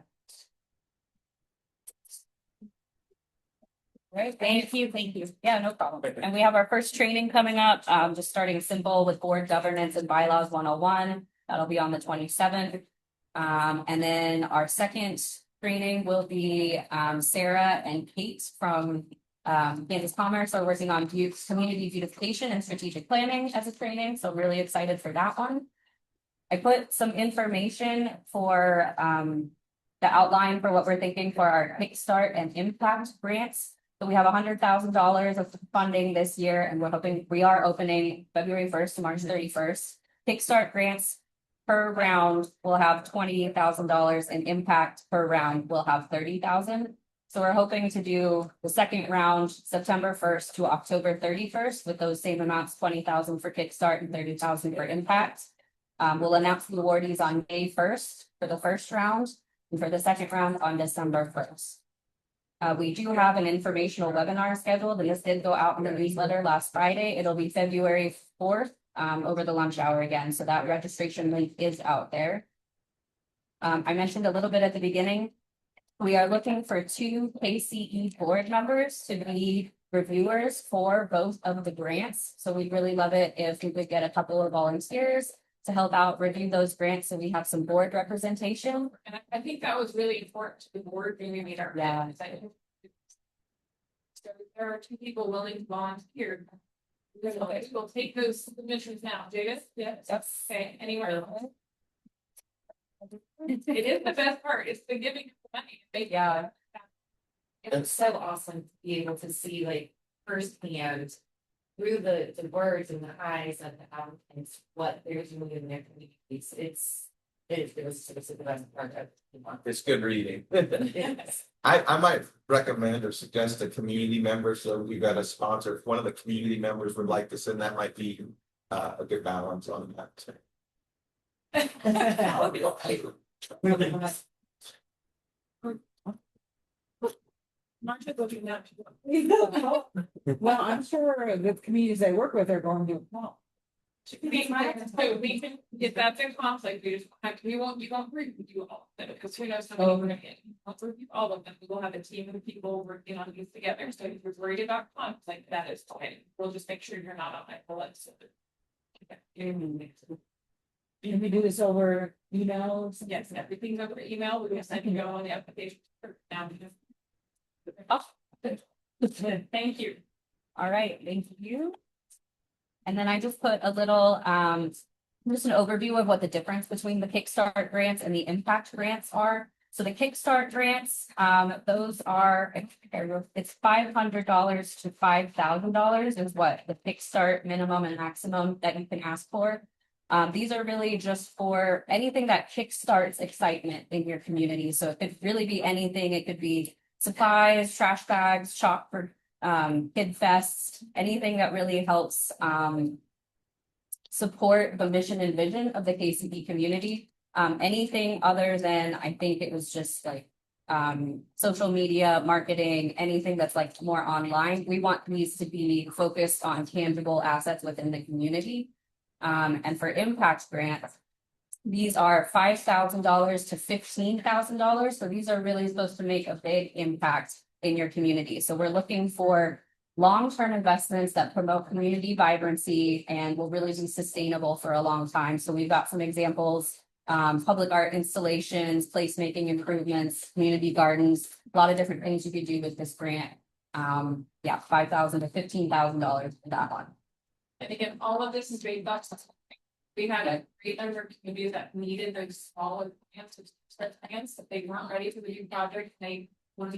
Right, thank you. Yeah, no problem. And we have our first training coming up, just starting simple with board governance and bylaws 101. That'll be on the 27th. And then our second training will be Sarah and Kate from Kansas Commerce are working on community beautification and strategic planning as a training. So really excited for that one. I put some information for the outline for what we're thinking for our Kickstart and Impact grants. So we have $100,000 of funding this year, and we are opening February 1st to March 31st. Kickstart grants per round will have $28,000, and Impact per round will have $30,000. So we're hoping to do the second round September 1st to October 31st with those same amounts, $20,000 for Kickstart and $30,000 for Impact. We'll announce the awardees on May 1st for the first round, and for the second round on December 1st. We do have an informational webinar scheduled, and this did go out in the newsletter last Friday. It'll be February 4th, over the lunch hour again, so that registration link is out there. I mentioned a little bit at the beginning, we are looking for 2 KCE board members to be reviewers for both of the grants. So we'd really love it if we could get a couple of volunteers to help out review those grants, so we have some board representation. And I think that was really important to the board when we made our. Yeah. So if there are 2 people willing to volunteer. We'll take those submissions now. Jada? Yes. Okay, anywhere else? It is the best part. It's the giving of the money. Yeah. It was so awesome to be able to see like firsthand through the words and the eyes of the applicants, what they're doing in their communities. It was the best part of the month. It's good reading. Yes. I might recommend or suggest a community member, so we got a sponsor. If one of the community members would like to send, that might be a good balance on that. Well, I'm sure the communities I work with are going to, well. We can, if that's in conflict, you won't review all of them, because we know somebody we're gonna get. Let's review all of them. We will have a team of people working on these together. So if you're worried about conflict, that is fine. We'll just make sure you're not on my list. Can we do this over emails? Yes, everything's over email. We're gonna send you on the application. Now. Thank you. All right, thank you. And then I just put a little, just an overview of what the difference between the Kickstart grants and the Impact grants are. So the Kickstart grants, those are, it's $500 to $5,000 is what the Kickstart minimum and maximum that you can ask for. These are really just for anything that kickstarts excitement in your community. So it could really be anything. It could be supplies, trash bags, shop for kid fests, anything that really helps support the mission and vision of the KCE community. Anything other than, I think it was just like social media, marketing, anything that's like more online. We want these to be focused on tangible assets within the community. And for impact grants, these are $5,000 to $15,000. So these are really supposed to make a big impact in your community. So we're looking for long-term investments that promote community vibrancy and will really be sustainable for a long time. So we've got some examples, public art installations, placemaking improvements, community gardens, a lot of different things you could do with this grant. Yeah, $5,000 to $15,000 for that one. And again, all of this is based off. We had a great number of communities that needed those smaller plans, but they weren't ready for the new project. They were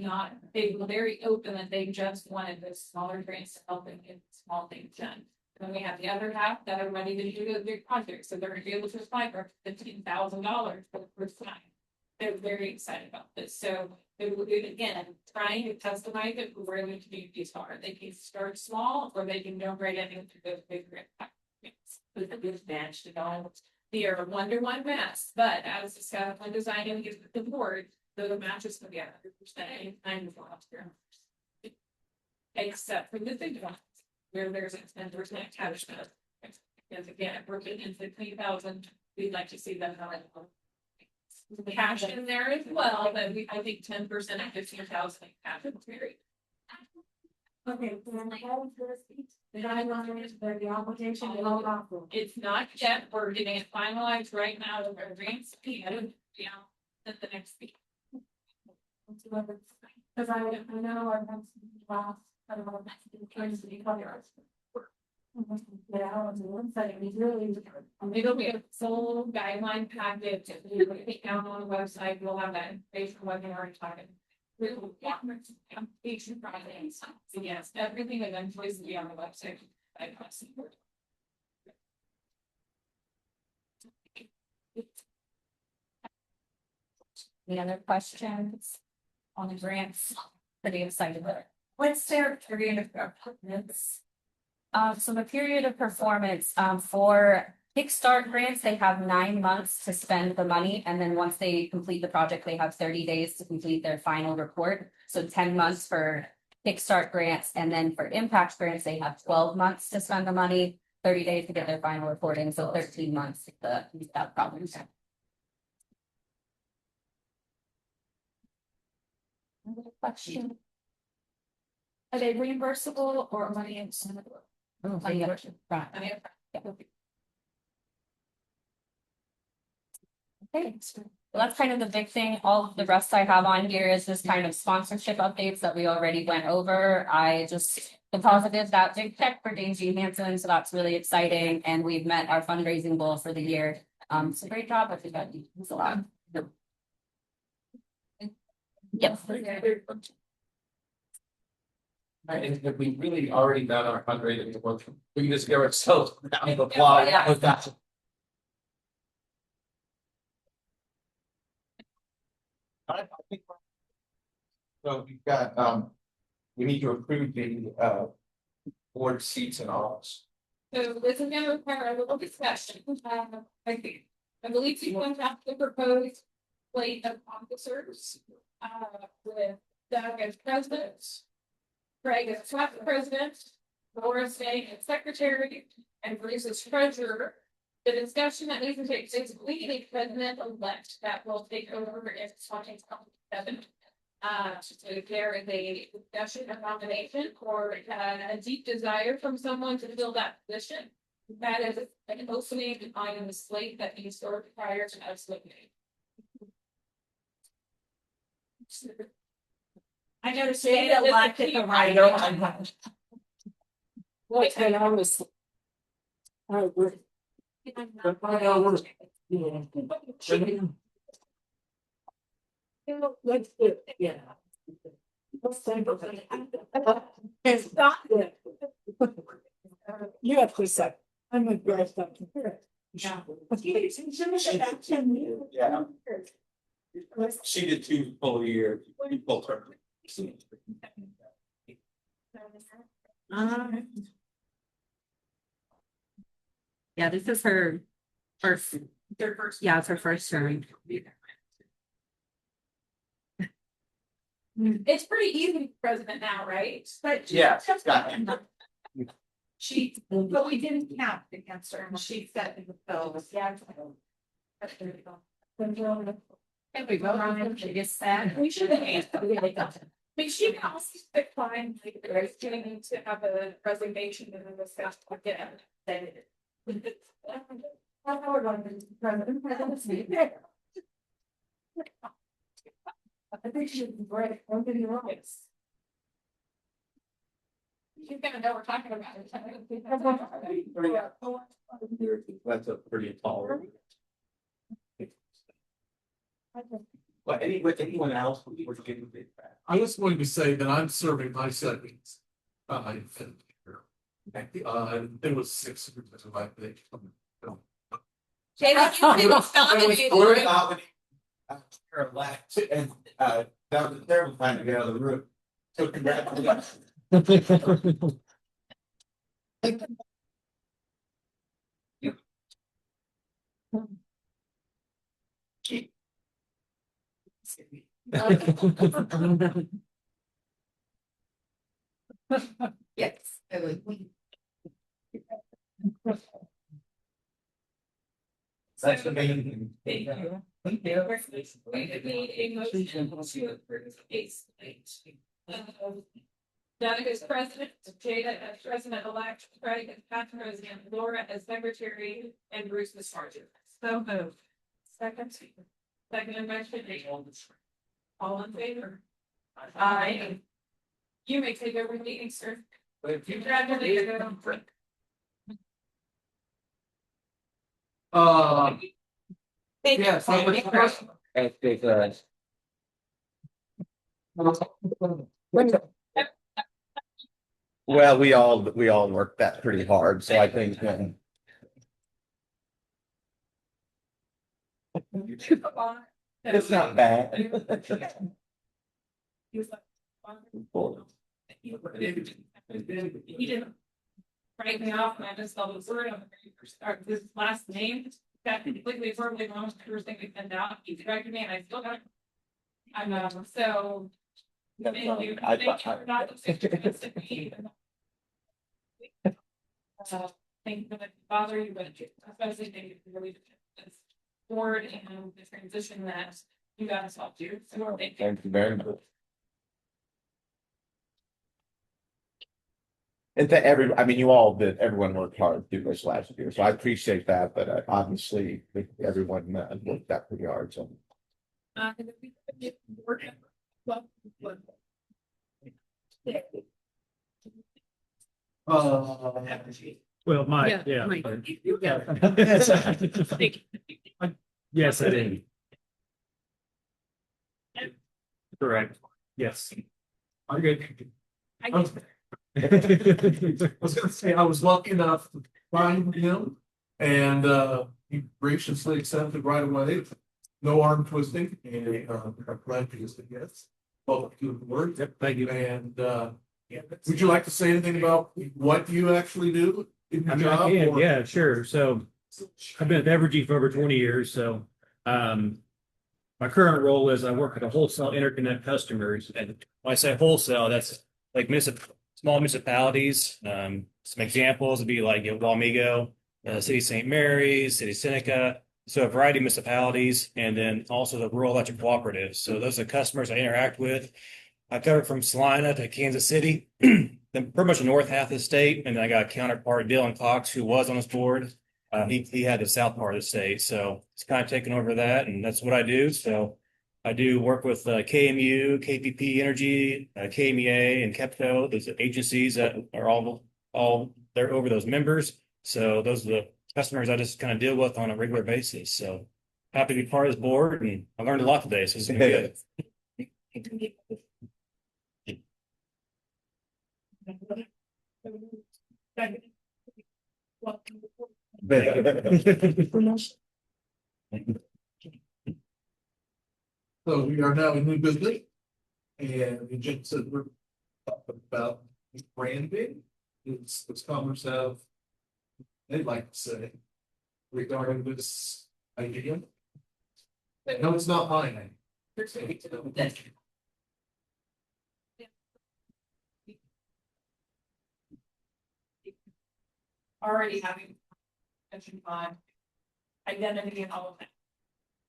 very open that they just wanted those smaller grants to help them get small things done. And then we have the other half that are ready to do the big projects, so they're gonna be able to apply for $15,000 for the first time. They're very excited about this, so they will do it again, trying to customize it for where the communities are. They can start small, or they can go right into those bigger impacts. With a good advantage to know they are a 1-to-1 match, but as discussed when designing the board, the matches can be 100% and except for the big ones where there's a 10% attachment. Because again, if we're getting into 3,000, we'd like to see them cash in there as well, but I think 10% at 15,000 cash is very. Okay. It's not yet, we're getting it finalized right now, with our grants, and, at the next week. Because I know I've had some last, I don't know, that's the yeah, It'll be a full guideline package, if you take down on the website, we'll have that information, what we already talking. Application process, so yes, everything eventually will be on the website. Any other questions on the grants? Pretty excited about it. What's their period of performance? So the period of performance, for Kickstart grants, they have 9 months to spend the money. And then once they complete the project, they have 30 days to complete their final report. So 10 months for Kickstart grants. And then for impact grants, they have 12 months to spend the money, 30 days to get their final reporting. So 13 months without problems. Another question? Are they reimbursable or money in? Money up, right. Yeah. Okay, well, that's kind of the big thing. All of the rest I have on here is just kind of sponsorship updates that we already went over. I just deposited that big check for Daisy Hanson, so that's really exciting. And we've met our fundraising goal for the year. It's a great job. I think that means a lot. Yep. And if we really already done our fundraising work, we can just give ourselves a round of applause. Yeah. With that. I think. So we've got, we need to approve the, board seats and all. So this is gonna require a little discussion. I believe you want to have to propose slate of officers, with Doug as president, Craig as vice president, Laura staying as secretary, and Bruce as treasurer. The discussion that needs to take place, we need a president-elect that will take over in 2027. So if there is a discussion of nomination or a deep desire from someone to fill that position, that is an opening on the slate that needs to work prior to us looking. I noticed they elected the writer. What's going on with? Let's do it, yeah. It's not good. You have to say, I'm a girl, something. Yeah. Yeah. She did 2 full years. Full term. Yeah, this is her first, yeah, it's her first term. It's pretty easy to be president now, right? But Yeah, got it. She, but we didn't count against her, and she said in the bill, yeah. Can we vote on it? She gets sad. We should have. But she can also decline, like, there's gonna need to have a resignation and then discuss again. I think she's great, don't get me wrong. Yes. She's gonna know we're talking about it. That's a pretty tall. But with anyone else, we were getting big back. I just wanted to say that I'm serving my second. It was 6 years of my think. Jay, what you do with felony? We're about when her elect and that was a terrible time to get out of the room. So congratulations. Yes, I would. That's amazing. Thank you. Thank you. We're going to need a motion to approve a slate. Doug as president, Jada as president-elect, Craig as past president, Laura as secretary, and Bruce as sergeant. So moved. Second. Second by Sydney. All in favor? Aye. You may take over the meeting, sir. Congratulations. Thank you. Yeah, so Well, we all worked that pretty hard, so I think. It's not bad. He was like, he didn't write me off, and I just spelled his word on the very first, or his last name. Got completely verbally wrong with the first thing we sent out. He corrected me, and I still got it. I'm so. Thank you. Thank you for not listening to me. Thank you for the bother you, but especially thank you for really this board and the transition that you guys helped do. So thank you. Thank you very much. And to everyone worked hard through this last year, so I appreciate that, but obviously, everyone worked that pretty hard, so. And then we could get board member. Well, Mike, yeah. Yes, I did. Correct. Yes. I'm good. I was gonna say, I was lucky enough to find him and he graciously accepted right away. No arm twisting and I'm glad he said yes. Both good work. Yep, thank you. And would you like to say anything about what you actually do in your job? I can, or- yeah, sure. So I've been at Evergy for over 20 years. So my current role is I work with a wholesale interconnect customers. And when I say wholesale, that's like small municipalities. Some examples would be like Walmigo, City of St. Mary's, City of Seneca. So a variety of municipalities, and then also the rural electric cooperatives. So those are the customers I interact with. I cover from Salina to Kansas City, then pretty much the north half of the state. And then I got a counterpart, Dylan Cox, who was on this board. He had the south part of the state. So it's kind of taken over that, and that's what I do. So I do work with KMU, KPP Energy, KMEA, and KEPCO. Those are agencies that are all they're over those members. So those are the customers I just kind of deal with on a regular basis. So happy to be part of this board, and I learned a lot today, so this is gonna be good. So we are now in new business. And the agenda says we're talking about branding. It's commerce have. They'd like to say. Regarding this idea. No, it's not mine. Already having. Attention on. Identity and all of that.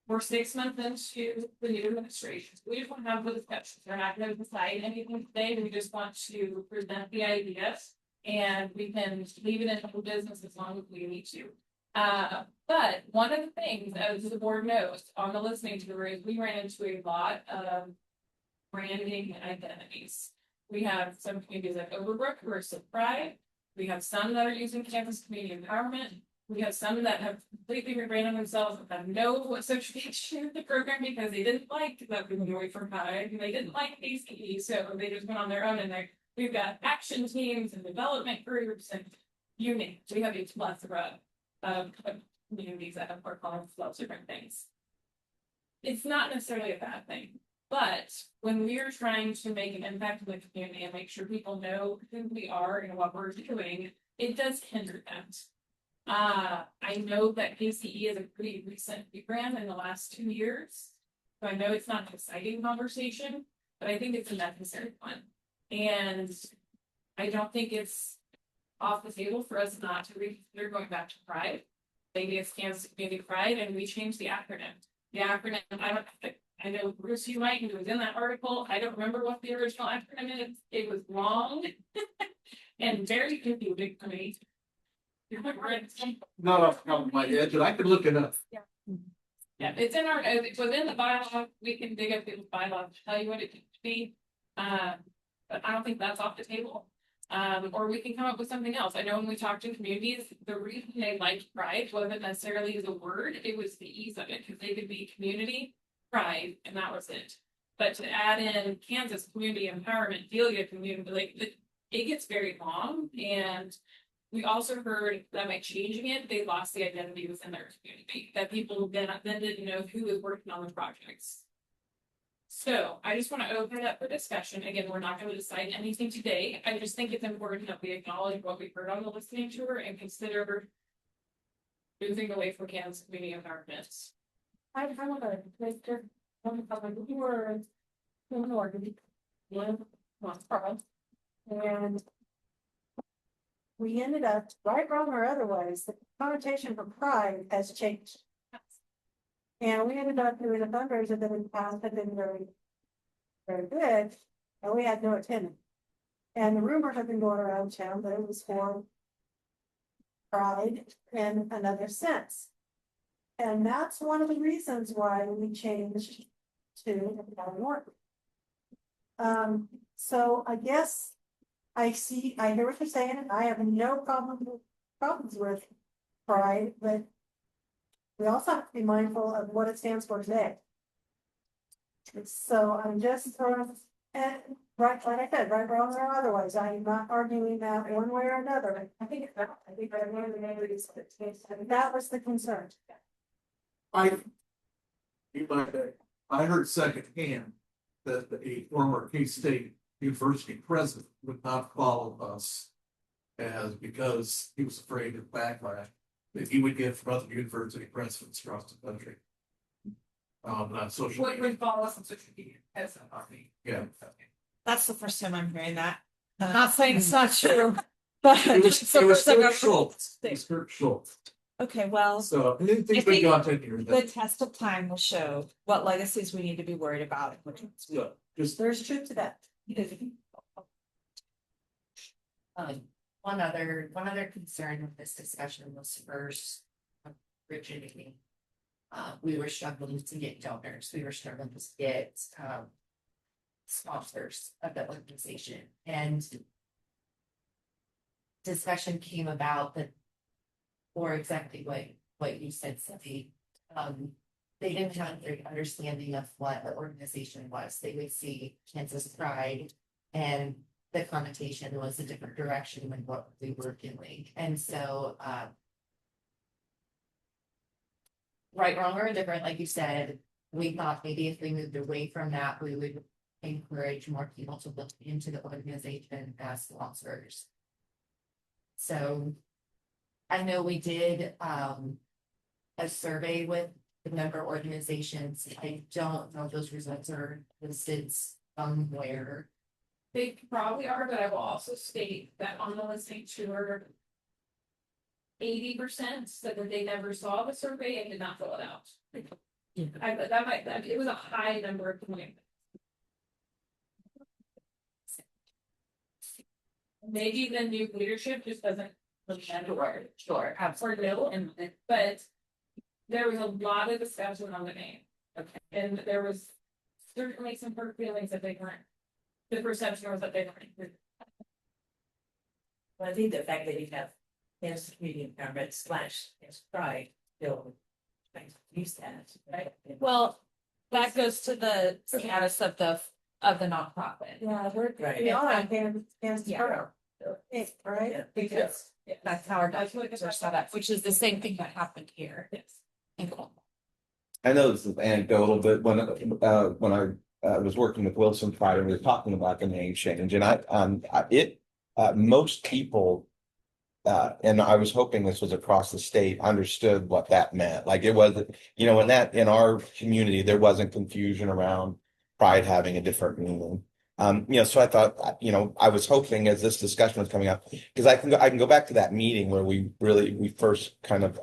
We're 6 months into the new administration. We just want to have the discussions. We're not going to decide anything today. We just want to present the ideas. And we can leave it in the business as long as we need to. But one of the things, as the board knows, on the listening tour is we ran into a lot of branding identities. We have some communities like Overbrook who are so pride. We have some that are using Kansas Community Empowerment. We have some that have completely rebranded themselves and have no association with the program because they didn't like that we went away from Pride and they didn't like KCE, so they just went on their own. And we've got action teams and development groups and you name it. We have a plethora of communities that have worked on lots of different things. It's not necessarily a bad thing, but when we are trying to make an impact in the community and make sure people know who we are and what we're doing, it does hinder that. I know that KCE is a pretty recent rebrand in the last 2 years. So I know it's not an exciting conversation, but I think it's a necessary one. And I don't think it's off the table for us not to reconsider going back to Pride. Maybe it's Kansas Community Pride and we change the acronym. The acronym, I know Bruce, you might, who was in that article. I don't remember what the original acronym is. It was long and very confusing for me. Not off the top of my head, but I could look it up. Yeah, it's in our, it's within the bylaw. We can dig up the bylaw to tell you what it could be. But I don't think that's off the table. Or we can come up with something else. I know when we talked to communities, the reason they liked Pride wasn't necessarily as a word, it was the ease of it, because they could be community, Pride, and that was it. But to add in Kansas Community Empowerment, Delia Community, like it gets very long. And we also heard that by changing it, they lost the identity within their community, that people then didn't know who was working on the projects. So I just want to open it up for discussion. Again, we're not going to decide anything today. I just think it's important that we acknowledge what we heard on the listening tour and consider moving away from Kansas Community Empowerment. I want to make sure, you were in Oregon. Yeah, and we ended up, right, wrong, or otherwise, the connotation for pride has changed. And we ended up doing a fundraiser that in the past had been very, very good, and we had no attendance. And the rumor had been going around town that it was for pride in another sense. And that's one of the reasons why we changed to Norton. So I guess I hear what you're saying, and I have no problems with pride, but we also have to be mindful of what it stands for today. So I'm just and right, like I said, right, wrong, or otherwise, I'm not arguing that one way or another. I think that was the concern. I heard secondhand that a former K-State University president would not follow us as because he was afraid of backlash that he would get from other university presidents across the country. Not social What media. would follow us on social media as an army? Yeah. That's the first time I'm hearing that. Not saying it's not true, but It was it's the first time Kurt I've Schultz. It was Kurt Schultz. Okay, well, So I didn't I think we think got in here. the test of time will show what legacies we need to be worried about. Just There's truth to that. One other concern with this discussion was first originating. We were struggling to get donors. We were struggling to get sponsors of the organization, and discussion came about that, or exactly what you said, Cindy. they didn't have a great understanding of what the organization was. They would see Kansas Pride and the connotation was a different direction than what we were doing. And so, right, wrong, or indifferent, like you said, we thought maybe if we moved away from that, we would encourage more people to look into the organization as sponsors. So I know we did a survey with the member organizations. I don't know if those results are listed somewhere. They probably are, but I will also state that on the listening tour, 80% said that they never saw the survey and did not fill it out. It was a high number of complaints. Maybe the new leadership just doesn't. Sure, Absolutely. But there was a lot of discussion on the name. Okay. And there was certainly some hurt feelings that they weren't. The perception was that they weren't. Well, I think the fact that you have Kansas Community Empowerment / Kansas Pride still use that, right? Well, that goes to the status of the nonprofit. Yeah, we're Right. we are Kansas Yeah. Pride. Right? Because that's how our documents are set up, which is the same thing that happened here. Yes. In Colton. I know this is anecdotal, but when I was working with Wilson Pride and we were talking about the name change, and most people, and I was hoping this was across the state, understood what that meant. Like it wasn't, in our community, there wasn't confusion around pride having a different meaning. So I thought, I was hoping as this discussion was coming up, because I can go back to that meeting where we first kind of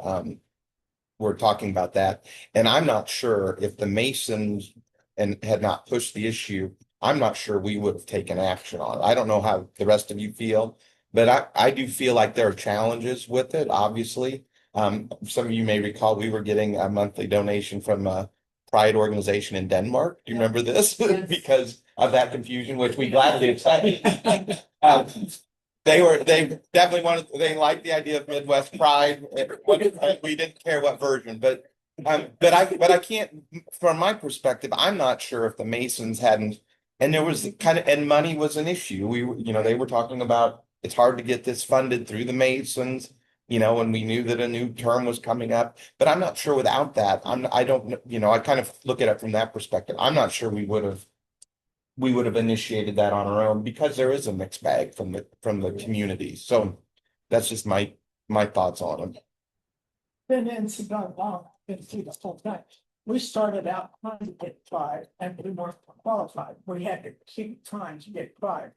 were talking about that. And I'm not sure if the Masons had not pushed the issue, I'm not sure we would have taken action on it. I don't know how the rest of you feel, but I do feel like there are challenges with it, obviously. Some of you may recall we were getting a monthly donation from a Pride organization in Denmark. Do you remember this? Yes. Because of that confusion, which we gladly accepted. They definitely they liked the idea of Midwest Pride. We didn't care what version, but I can't, from my perspective, I'm not sure if the Masons hadn't, and there was and money was an issue. They were talking about it's hard to get this funded through the Masons, and we knew that a new term was coming up, but I'm not sure without that, I kind of look at it from that perspective. I'm not sure we would have initiated that on our own because there is a mixed bag from the community. So that's just my thoughts on it. Been in cigar long, been through the whole thing. We started out trying to get Pride and we weren't qualified. We had to keep trying to get Pride.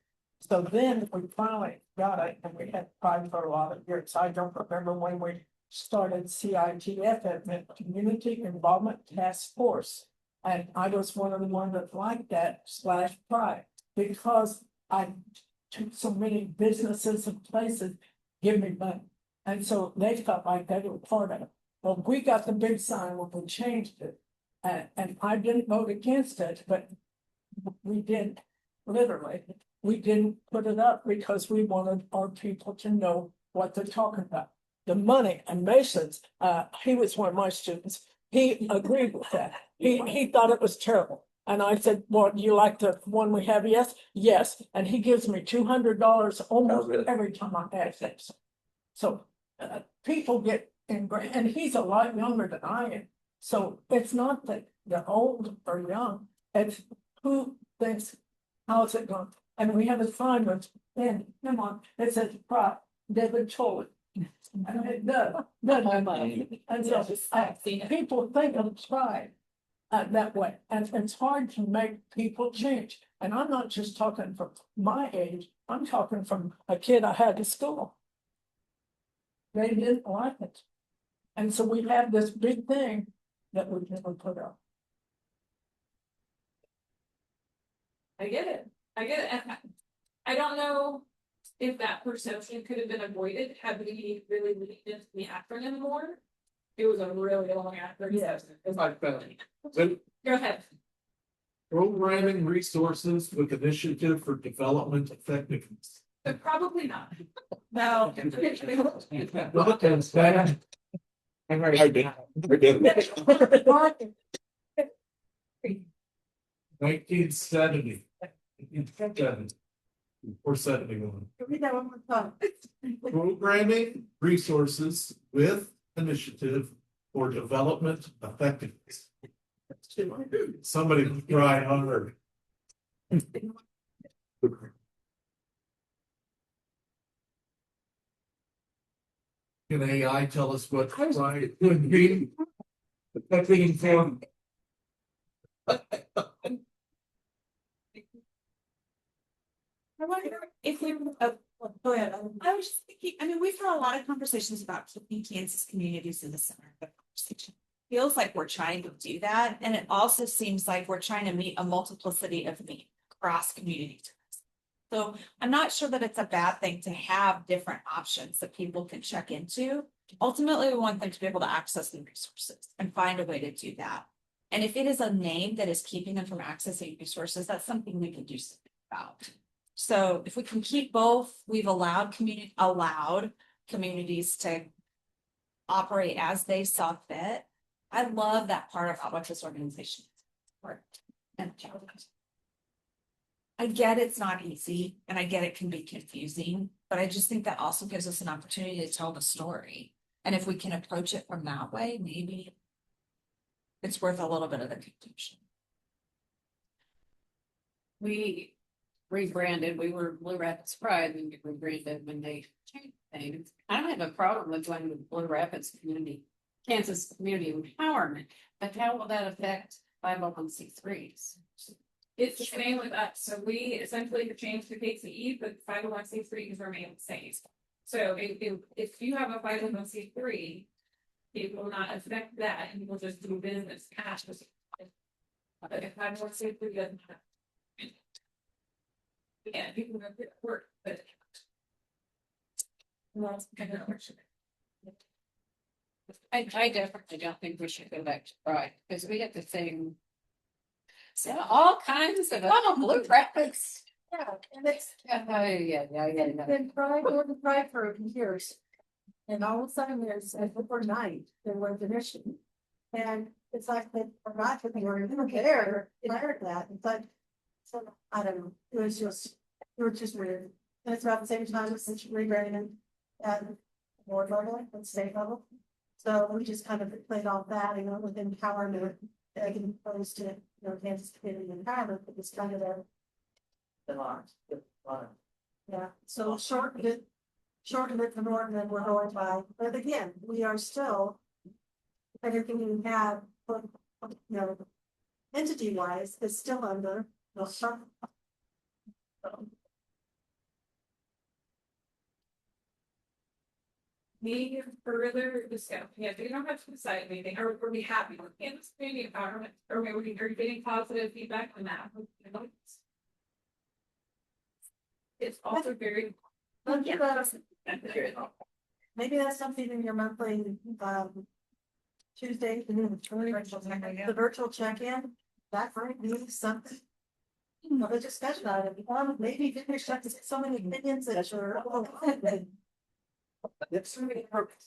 So then we finally got it and we had Pride for a lot of years. I don't remember when we started CITF, it meant Community Involvement Task Force. And I was one of the ones that liked that / Pride because I took so many businesses and places give me money. And so they felt like they were part of it. Well, we got the big sign when we changed it. And I didn't vote against it, but we did literally. We didn't put it up because we wanted our people to know what they're talking about. The money and Masons, he was one of my students. He agreed with that. He thought it was terrible. And I said, well, do you like the one we have? Yes. And he gives me $200 almost every time I ask him. So people get ingrained, and he's a lot younger than I am. So it's not that they're old or young. It's who thinks, how's it going? And we have a sign with, and come on, it says, Pride, David told it. And it does. And so people think of Pride that way. And it's hard to make people change. And I'm not just talking from my age, I'm talking from a kid I had in school. They didn't like it. And so we have this big thing that we never put up. I get it. And I don't know if that perception could have been avoided had we really leaned into the acronym more. It was a really long acronym. Yes. Go ahead. Programming resources with initiative for development effectiveness. But probably not. No. I did. 1970. Or 71. Read that one more time. Programming resources with initiative for development effectiveness. Somebody try hard. Can AI tell us what right would be? Affecting from. I wonder if we, go ahead. I was just thinking, I mean, we've had a lot of conversations about keeping Kansas communities in the center of the conversation. Feels like we're trying to do that, and it also seems like we're trying to meet a multiplicity of needs across communities. So I'm not sure that it's a bad thing to have different options that people can check into. Ultimately, we want them to be able to access the resources and find a way to do that. And if it is a name that is keeping them from accessing resources, that's something we can do something about. So if we can keep both, we've allowed communities to operate as they saw fit. I love that part about what this organization is. And I get it's not easy and I get it can be confusing, but I just think that also gives us an opportunity to tell the story. And if we can approach it from that way, maybe it's worth a little bit of the confusion. We rebranded, we were Blue Rapids Pride, and we rebranded when they changed things. I don't have a problem with going with Blue Rapids Community, Kansas Community Empowerment, but how will that affect 501c3s? It's the same with us. So we essentially changed the KCE, but 501c3s remain the same. So if you have a 501c3, it will not affect that, and we'll just do business cash. But if 501c3 doesn't have. Yeah, people have to work, but. Well, it's kind of I definitely don't think we should go back to Pride, because we get the same. So all kinds of, Blue Rapids. Yeah, and it's Yeah. been Pride for years. And all of a sudden there's overnight, there was an issue. And it's like they forgot that they were even there, that, it's like, so, I don't know, it was just weird. And it's about the same time as rebranding at board level and state level. So we just kind of played off that, with empowerment, as opposed to, Kansas Community Empowerment, but it's kind of a. Yeah, so shorten it from Norton and we're going by, but again, we are still. Everything we have, entity wise is still under. We further discuss, yeah, we don't have to decide anything, or are we happy with Kansas Community Empowerment, or are we getting positive feedback on that? It's also very. Maybe that's something in your monthly, Tuesday, the virtual check-in, that might be something. Of a discussion on it, maybe finish up so many opinions that are. It's really perfect.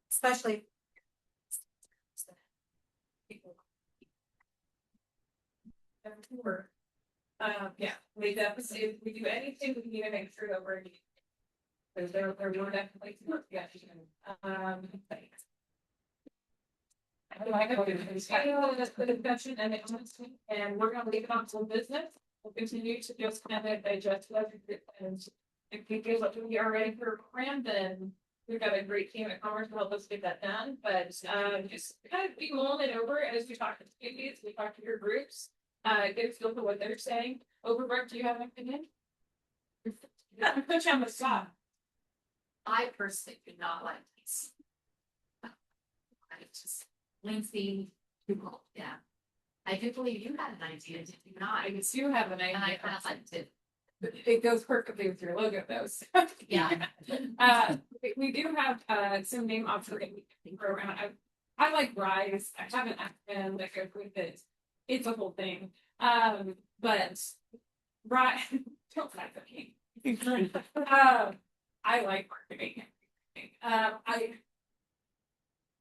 Especially. Yeah, we definitely, if we do anything, we need to make sure that we're. Because there were definitely, yeah. I have the discussion and we're gonna leave it on to business. We'll continue to just kind of digest it and if we feel that we are ready for a program, then we've got a great team at Commerce to help us get that done. But just kind of be mulling it over as we talk to communities, we talk to your groups, get a feel for what they're saying. Overbrook, do you have an opinion? Put you on the spot. I personally do not like these. I just lengthy, too cold, yeah. I do believe you had an idea, did you not? I do have an idea. And I kind of liked it. It goes perfectly with your logo though. So. Yeah. We do have some name observation program. I like Rise. I haven't been like a group that it's a whole thing. But Rise don't like the name. I like marketing.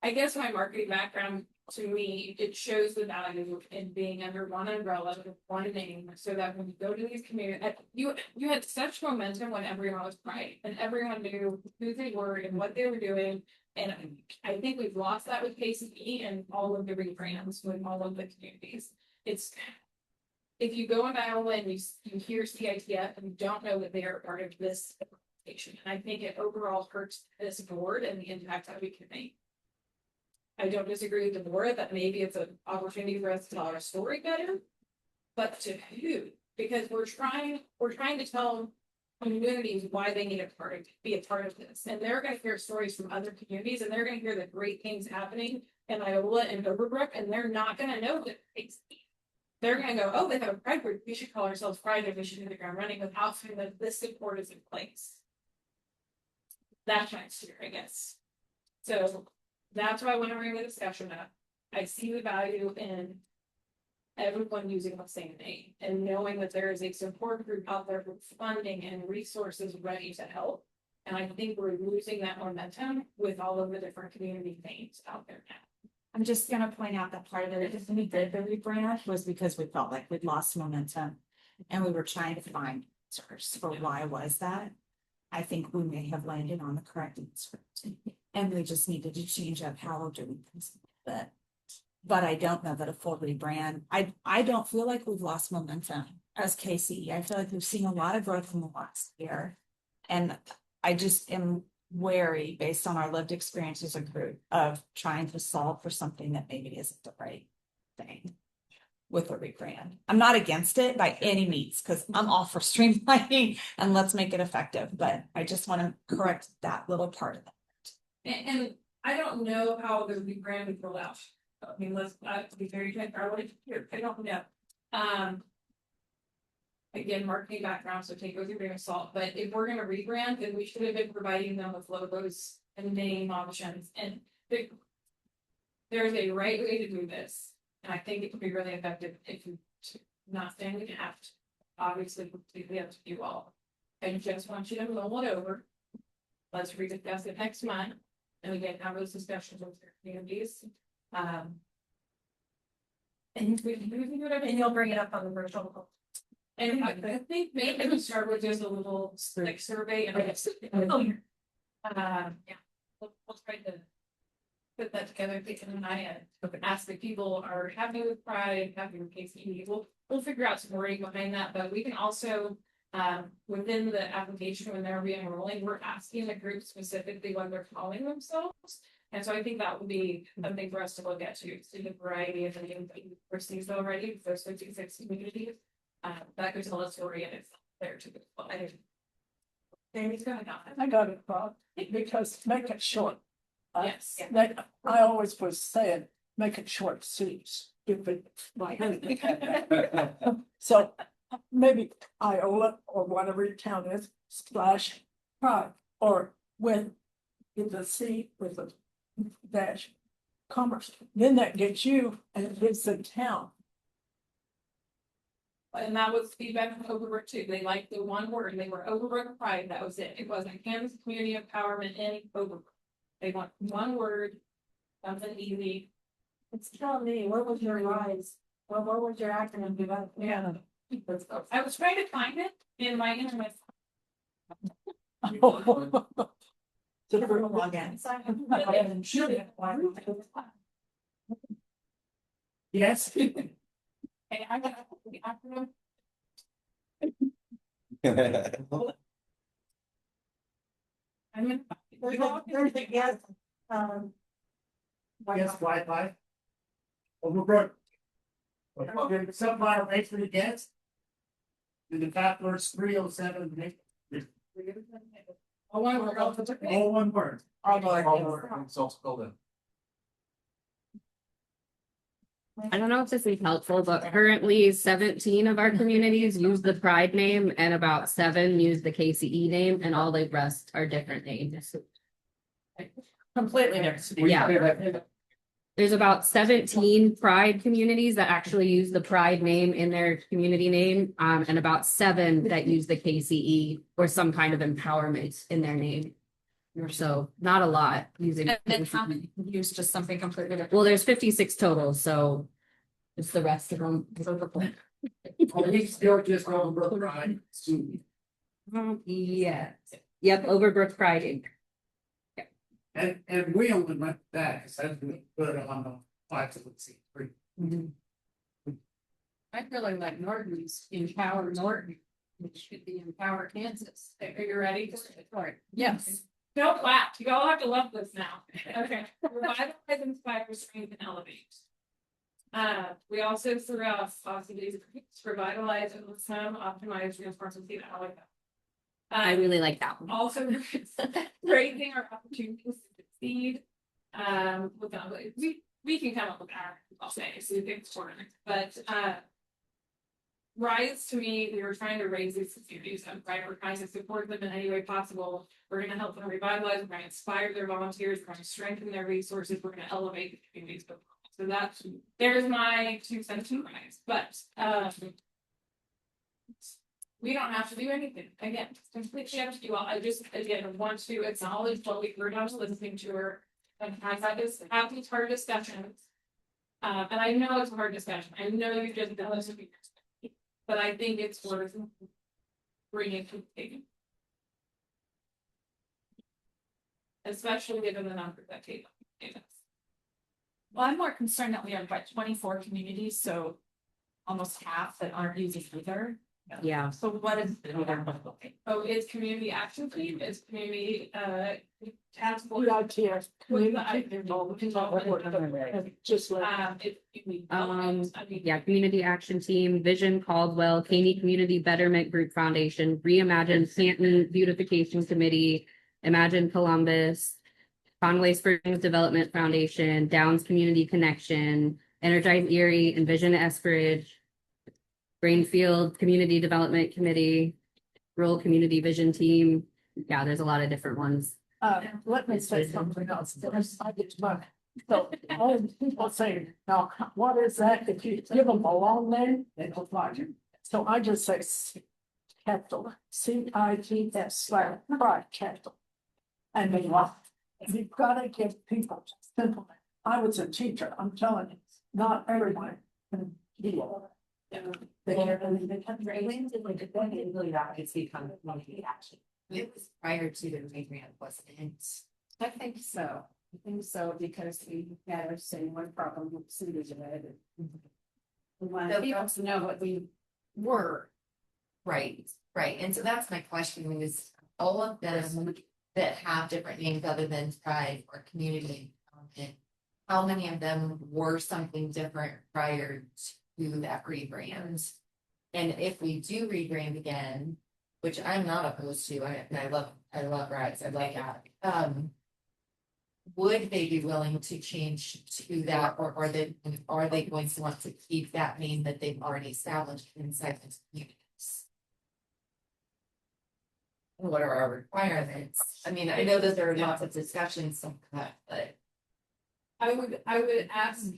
I guess my marketing background, to me, it shows the value in being under one umbrella with one name, so that when you go to these communities, you had such momentum when everyone was Pride, and everyone knew who they were and what they were doing. And I think we've lost that with KCE and all of the rebrands with all of the communities. It's, if you go in Iowa and you hear CITF and you don't know that they are part of this organization, and I think it overall hurts this board and the impact that we can make. I don't disagree with the board that maybe it's an opportunity for us to tell our story better, but to who? Because we're trying to tell communities why they need to be a part of this, and they're going to hear stories from other communities, and they're going to hear the great things happening in Iowa and Overbrook, and they're not going to know that they're going to go, oh, they have a Pride group, we should call ourselves Pride, and we should hit the ground running without feeling that this support is in place. That's my fear, I guess. So that's why I want to bring the discussion up. I see the value in everyone using the same name and knowing that there is a support group out there with funding and resources ready to help. And I think we're losing that momentum with all of the different community names out there now. I'm just gonna point out that part of it, if we did the rebrand, was because we felt like we'd lost momentum. And we were trying to find answers for why was that. I think we may have landed on the correct answer. And we just needed to change up how we're doing things. But I don't know that a full rebrand, I don't feel like we've lost momentum as KCE. I feel like we've seen a lot of growth in the last year. And I just am wary, based on our lived experience as a group, of trying to solve for something that maybe isn't the right thing with a rebrand. I'm not against it by any means, because I'm all for streamlining and let's make it effective. But I just want to correct that little part of it. And I don't know how the rebrand would roll out. I mean, let's be very transparent here. I don't know. Again, marketing background, so take it with a grain of salt. But if we're going to rebrand, then we should have been providing them with logos and name options. And there's a right way to do this. And I think it could be really effective if you not saying we have to. Obviously, completely up to you all. I just want you to roll it over. Let's rediscuss it next month. And we can have those discussions with your communities. And you'll bring it up on the virtual. And I think maybe we start with just a little like survey and yeah, we'll try to put that together. Jason and I ask if people are happy with Pride, happy with KCE. We'll figure out some wording behind that, but we can also within the application when they're re-enrolling, we're asking the group specifically what they're calling themselves. And so I think that would be something for us to look at too, see the variety of the names that you've received already, those 56 communities. That could tell a story and it's there to the I got it, Bob, because make it short. Yes. I always was saying, make it short, stupid. So maybe Iowa or whatever your town is, /Pride, or with the C with a dash commerce. Then that gets you and it gives the town. And that was feedback from Overbrook too. They liked the one word. They were Overbrook Pride. That was it. It wasn't Kansas Community Empowerment in Overbrook. They want one word, something easy. It's telling me, what was your rise? Well, what was your acronym? Yeah. I was trying to find it in my internet. Yes. Hey, I got the acronym. I mean, There's a yes. Yes, Wi-Fi. Overbrook. Some violation against. And the top word's 307. all one word. All one word. I don't know if this is helpful, but currently 17 of our communities use the Pride name and about 7 use the KCE name, and all the rest are different names. Completely different. Yeah. There's about 17 Pride communities that actually use the Pride name in their community name, and about 7 that use the KCE or some kind of empowerment in their name. So not a lot using. And then how many use just something completely different? Well, there's 56 total, so it's the rest of them. We still just Overbrook Pride. Yeah. Yep, Overbrook Pride Inc. And we only went back, because that's what we put it on the flags of the sea. I really like Norton's Empower Norton, which should be Empower Kansas. Are you ready? Yes. Don't laugh. You all have to love this now. Okay. Revitalize, inspire, strengthen, and elevate. We also threw out possibilities to revitalize and some optimize reinforcement. I like that. I really like that one. Also raising our opportunities to succeed. We can come up with that, I'll say, so we think it's important, but rise to me, we were trying to raise these communities up, right? We're trying to support them in any way possible. We're gonna help them revitalize, we're gonna inspire their volunteers, we're gonna strengthen their resources, we're gonna elevate the communities. So that's, there's my 2 cents in rise, but we don't have to do anything. Again, it's completely up to you all. I just, again, want to acknowledge what we heard. I was listening to her and have these hard discussions. And I know it's a hard discussion. I know you just done this, but I think it's worth bringing to the table. Especially given the numbers that Kate gave us. Well, I'm more concerned that we have like 24 communities, so almost half that aren't using either. Yeah. So what is? Oh, it's community action team, it's community task force. Just like. Yeah, community action team, Vision Caldwell, Caney Community Betterment Group Foundation, Reimagine Canton Beautification Committee, Imagine Columbus, Conway Springs Development Foundation, Downs Community Connection, Energize Erie, Envision Eskridge, Grainfield Community Development Committee, Rural Community Vision Team. Yeah, there's a lot of different ones. Let me say something else. I get money. So all these people say, now, what is that? If you give them a long name, they don't like it. So I just say capital, CITS pride capital. And they want, you've got to give people simple. I was a teacher, I'm telling you, not everyone can deal. It was prior to the regrant, wasn't it? I think so. I think so, because we had our same one problem with cities of it. We want people to know what we were. Right, right. And so that's my question is all of them that have different names other than Pride or Community Development, how many of them were something different prior to that rebrand? And if we do rebrand again, which I'm not opposed to, I love rides, I like that. Would they be willing to change to that, or are they going to want to keep that name that they've already established inside the communities? What are our requirements? I mean, I know that there are lots of discussions on that, but I would ask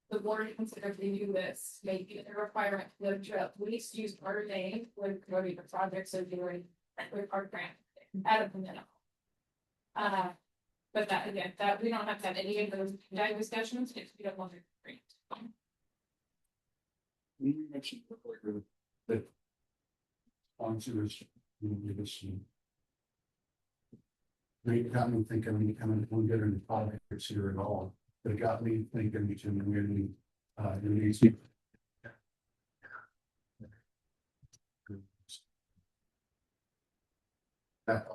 the board to consider if they do this, make it a requirement for them to at least use our name when promoting the projects or doing with our grant at a minimum. But that again, that we don't have to have any of those discussions if we don't want to agree. You mentioned earlier that sponsors will give us some. They got me thinking, I'm getting into politics here at all. They got me thinking to really, in these. That.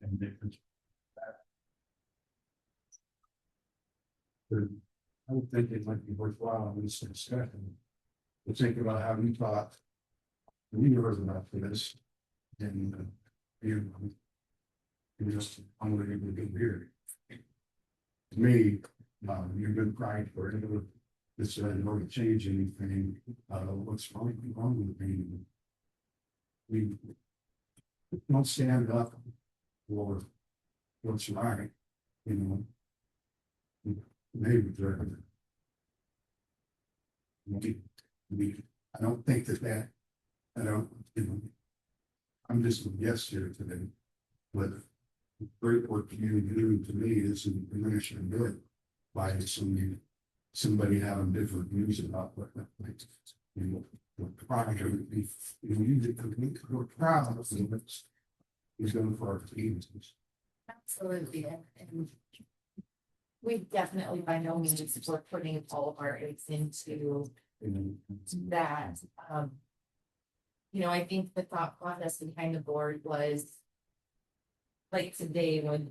And difference. I would think it might be worthwhile in this discussion to think about how we thought we were about for this, and you just unbelievably good here. To me, you're good pride for it. This in order to change anything. What's wrong with me? We don't stand up for what's right, you know. Maybe. I don't think that, I don't, you know. I'm just a guest here today, but great work you do to me isn't diminishing good by somebody having different views about what that makes. You know, what product would be, you know, you're proud of it. He's going for our teams. Absolutely, and we definitely by no means we're putting all of our eggs into that. You know, I think the thought process behind the board was like today when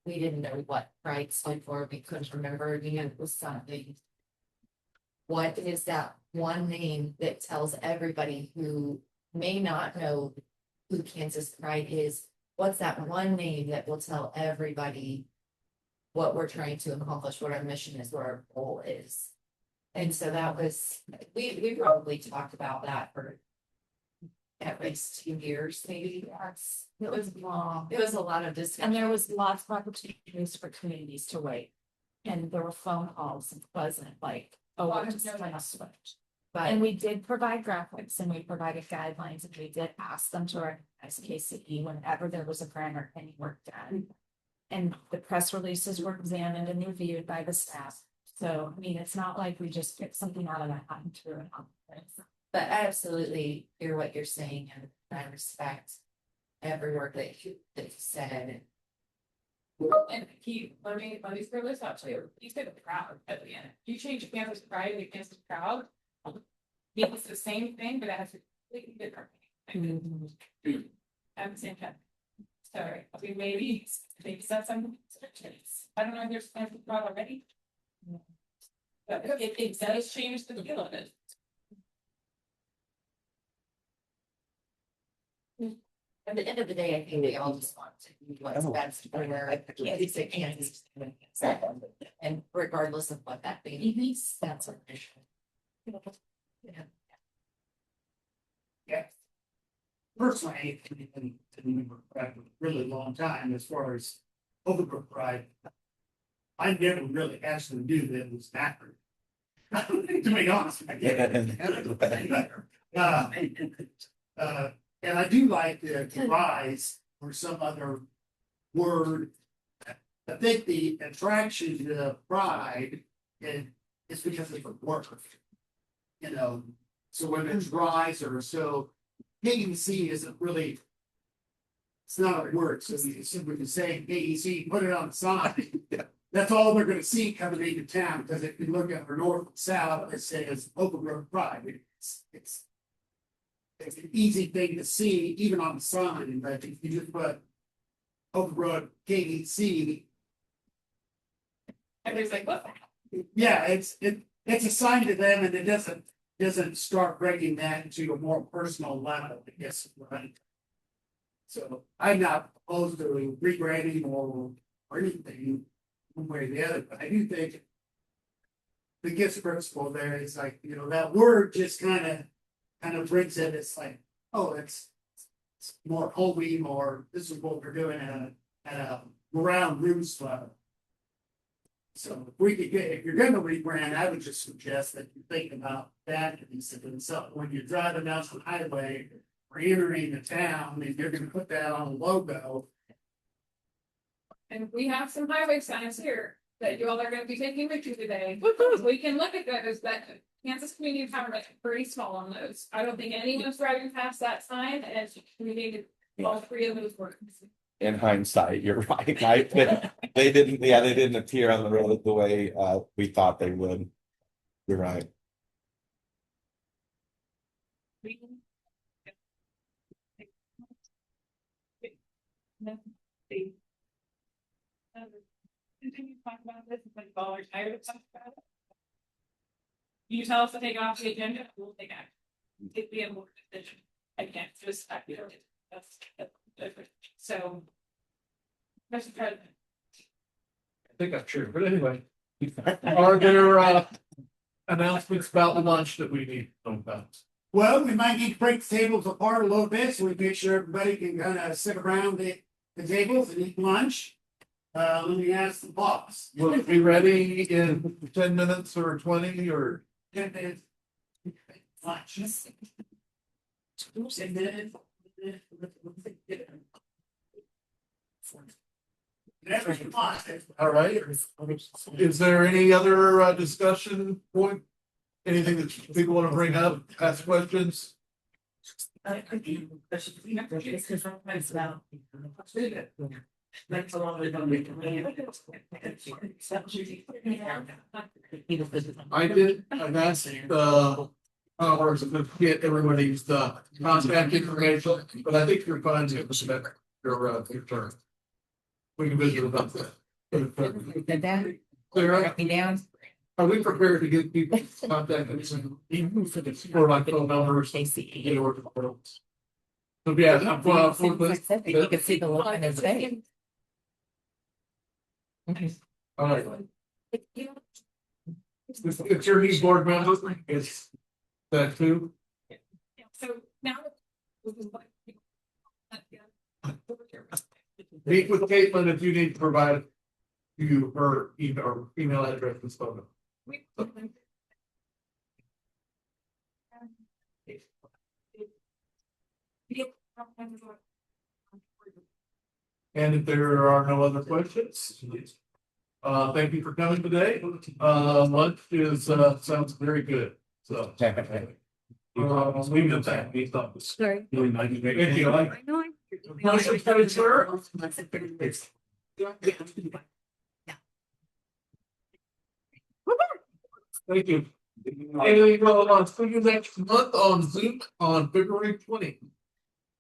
we didn't know what pride stood for, we couldn't remember, you know, it was something. What is that one name that tells everybody who may not know who Kansas Pride is? What's that one name that will tell everybody what we're trying to accomplish, what our mission is, what our goal is? And so that was, we probably talked about that for at least 2 years, maybe. Yes, it was long. It was a lot of discussion. And there was lots of opportunities for communities to wait. And there were phone calls and it wasn't like, oh, I'm just trying to switch. And we did provide graphics and we provided guidelines and we did ask them to recognize KCE whenever there was a grant or any work done. And the press releases were examined and reviewed by the staff. So, I mean, it's not like we just get something out of the hat and threw it on. But I absolutely hear what you're saying and I respect every word that you said. And let me throw this out to you. You said proud at the end. You change Kansas Pride to Kansas Proud. It's the same thing, but it has a completely different meaning. At the same time. Sorry, I mean, maybe said something. I don't know if there's Kansas Proud already. But it does change the feel of it. At the end of the day, I think they all just want to do what's best for their Kansas. And regardless of what that means, that's our mission. Yeah. Personally, I've been for a really long time as far as Overbrook Pride. I never really actually knew that it was accurate. To be honest with you. And I do like the rise or some other word. I think the attraction to pride is because of the work. You know, so whether it's rise or so, KEC isn't really, it's not a word. So we simply say KEC, put it on the sign. That's all they're going to see coming into town, because if you look at the north and south, it says Overbrook Pride. It's an easy thing to see, even on the sign, but if you just put Overbrook KEC. Everybody's like, what? Yeah, it's a sign to them, and it doesn't start breaking that into a more personal level, I guess, right? So I'm not opposed to rebranding or anything one way or the other, but I do think the gist principle there is like, you know, that word just kind of brings it. It's like, oh, it's more homey, more this is what we're doing at a round rooms club. So if we could if you're going to rebrand, I would just suggest that you think about that instead of something when you're driving down the highway or entering the town, and you're going to put that on a logo. And we have some highway signs here that you all are gonna be taking with you today. We can look at those, that Kansas Community Empowerment is pretty small on those. I don't think anyone's driving past that sign and we needed all 3 of those words. In hindsight, you're right. They didn't appear on the road the way we thought they would. You're right. Continue to talk about this, but you all are tired of talking about it. You tell us to take it off the agenda, we'll take action. If we have more decision, I can't just, that's different. So. Mr. President. I think that's true, but anyway. Are there announcements about the lunch that we need to know about? Well, we might need to break the tables apart a little bit so we make sure everybody can kind of sit around the tables and eat lunch. Let me ask the boss. Will it be ready in 10 minutes or 20 or? 10 minutes. Watch. All right. Is there any other discussion point? Anything that people want to bring up, ask questions? I did, I've asked, hours to get everybody's, contact information, but I think you're fine to submit your turn. We can visit about that. Did that? Clear Write me down. Are we prepared to give people contact information or like phone numbers? KCE. Get over to the world? So yeah, I'm You can see the look on his face. all right. It's your new board member, it's that too. So now. Meet with Caitlin if you need to provide you her email address and phone number. And if there are no other questions, thank you for coming today. Lunch is, sounds very good, so. Leave it at that. Sorry. Thank you. I know. Motion to adjourn. Thank you. And we will see you next month on Zoom on February 20th.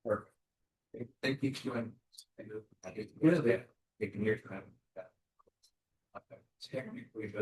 Perfect. Thank you. Yeah.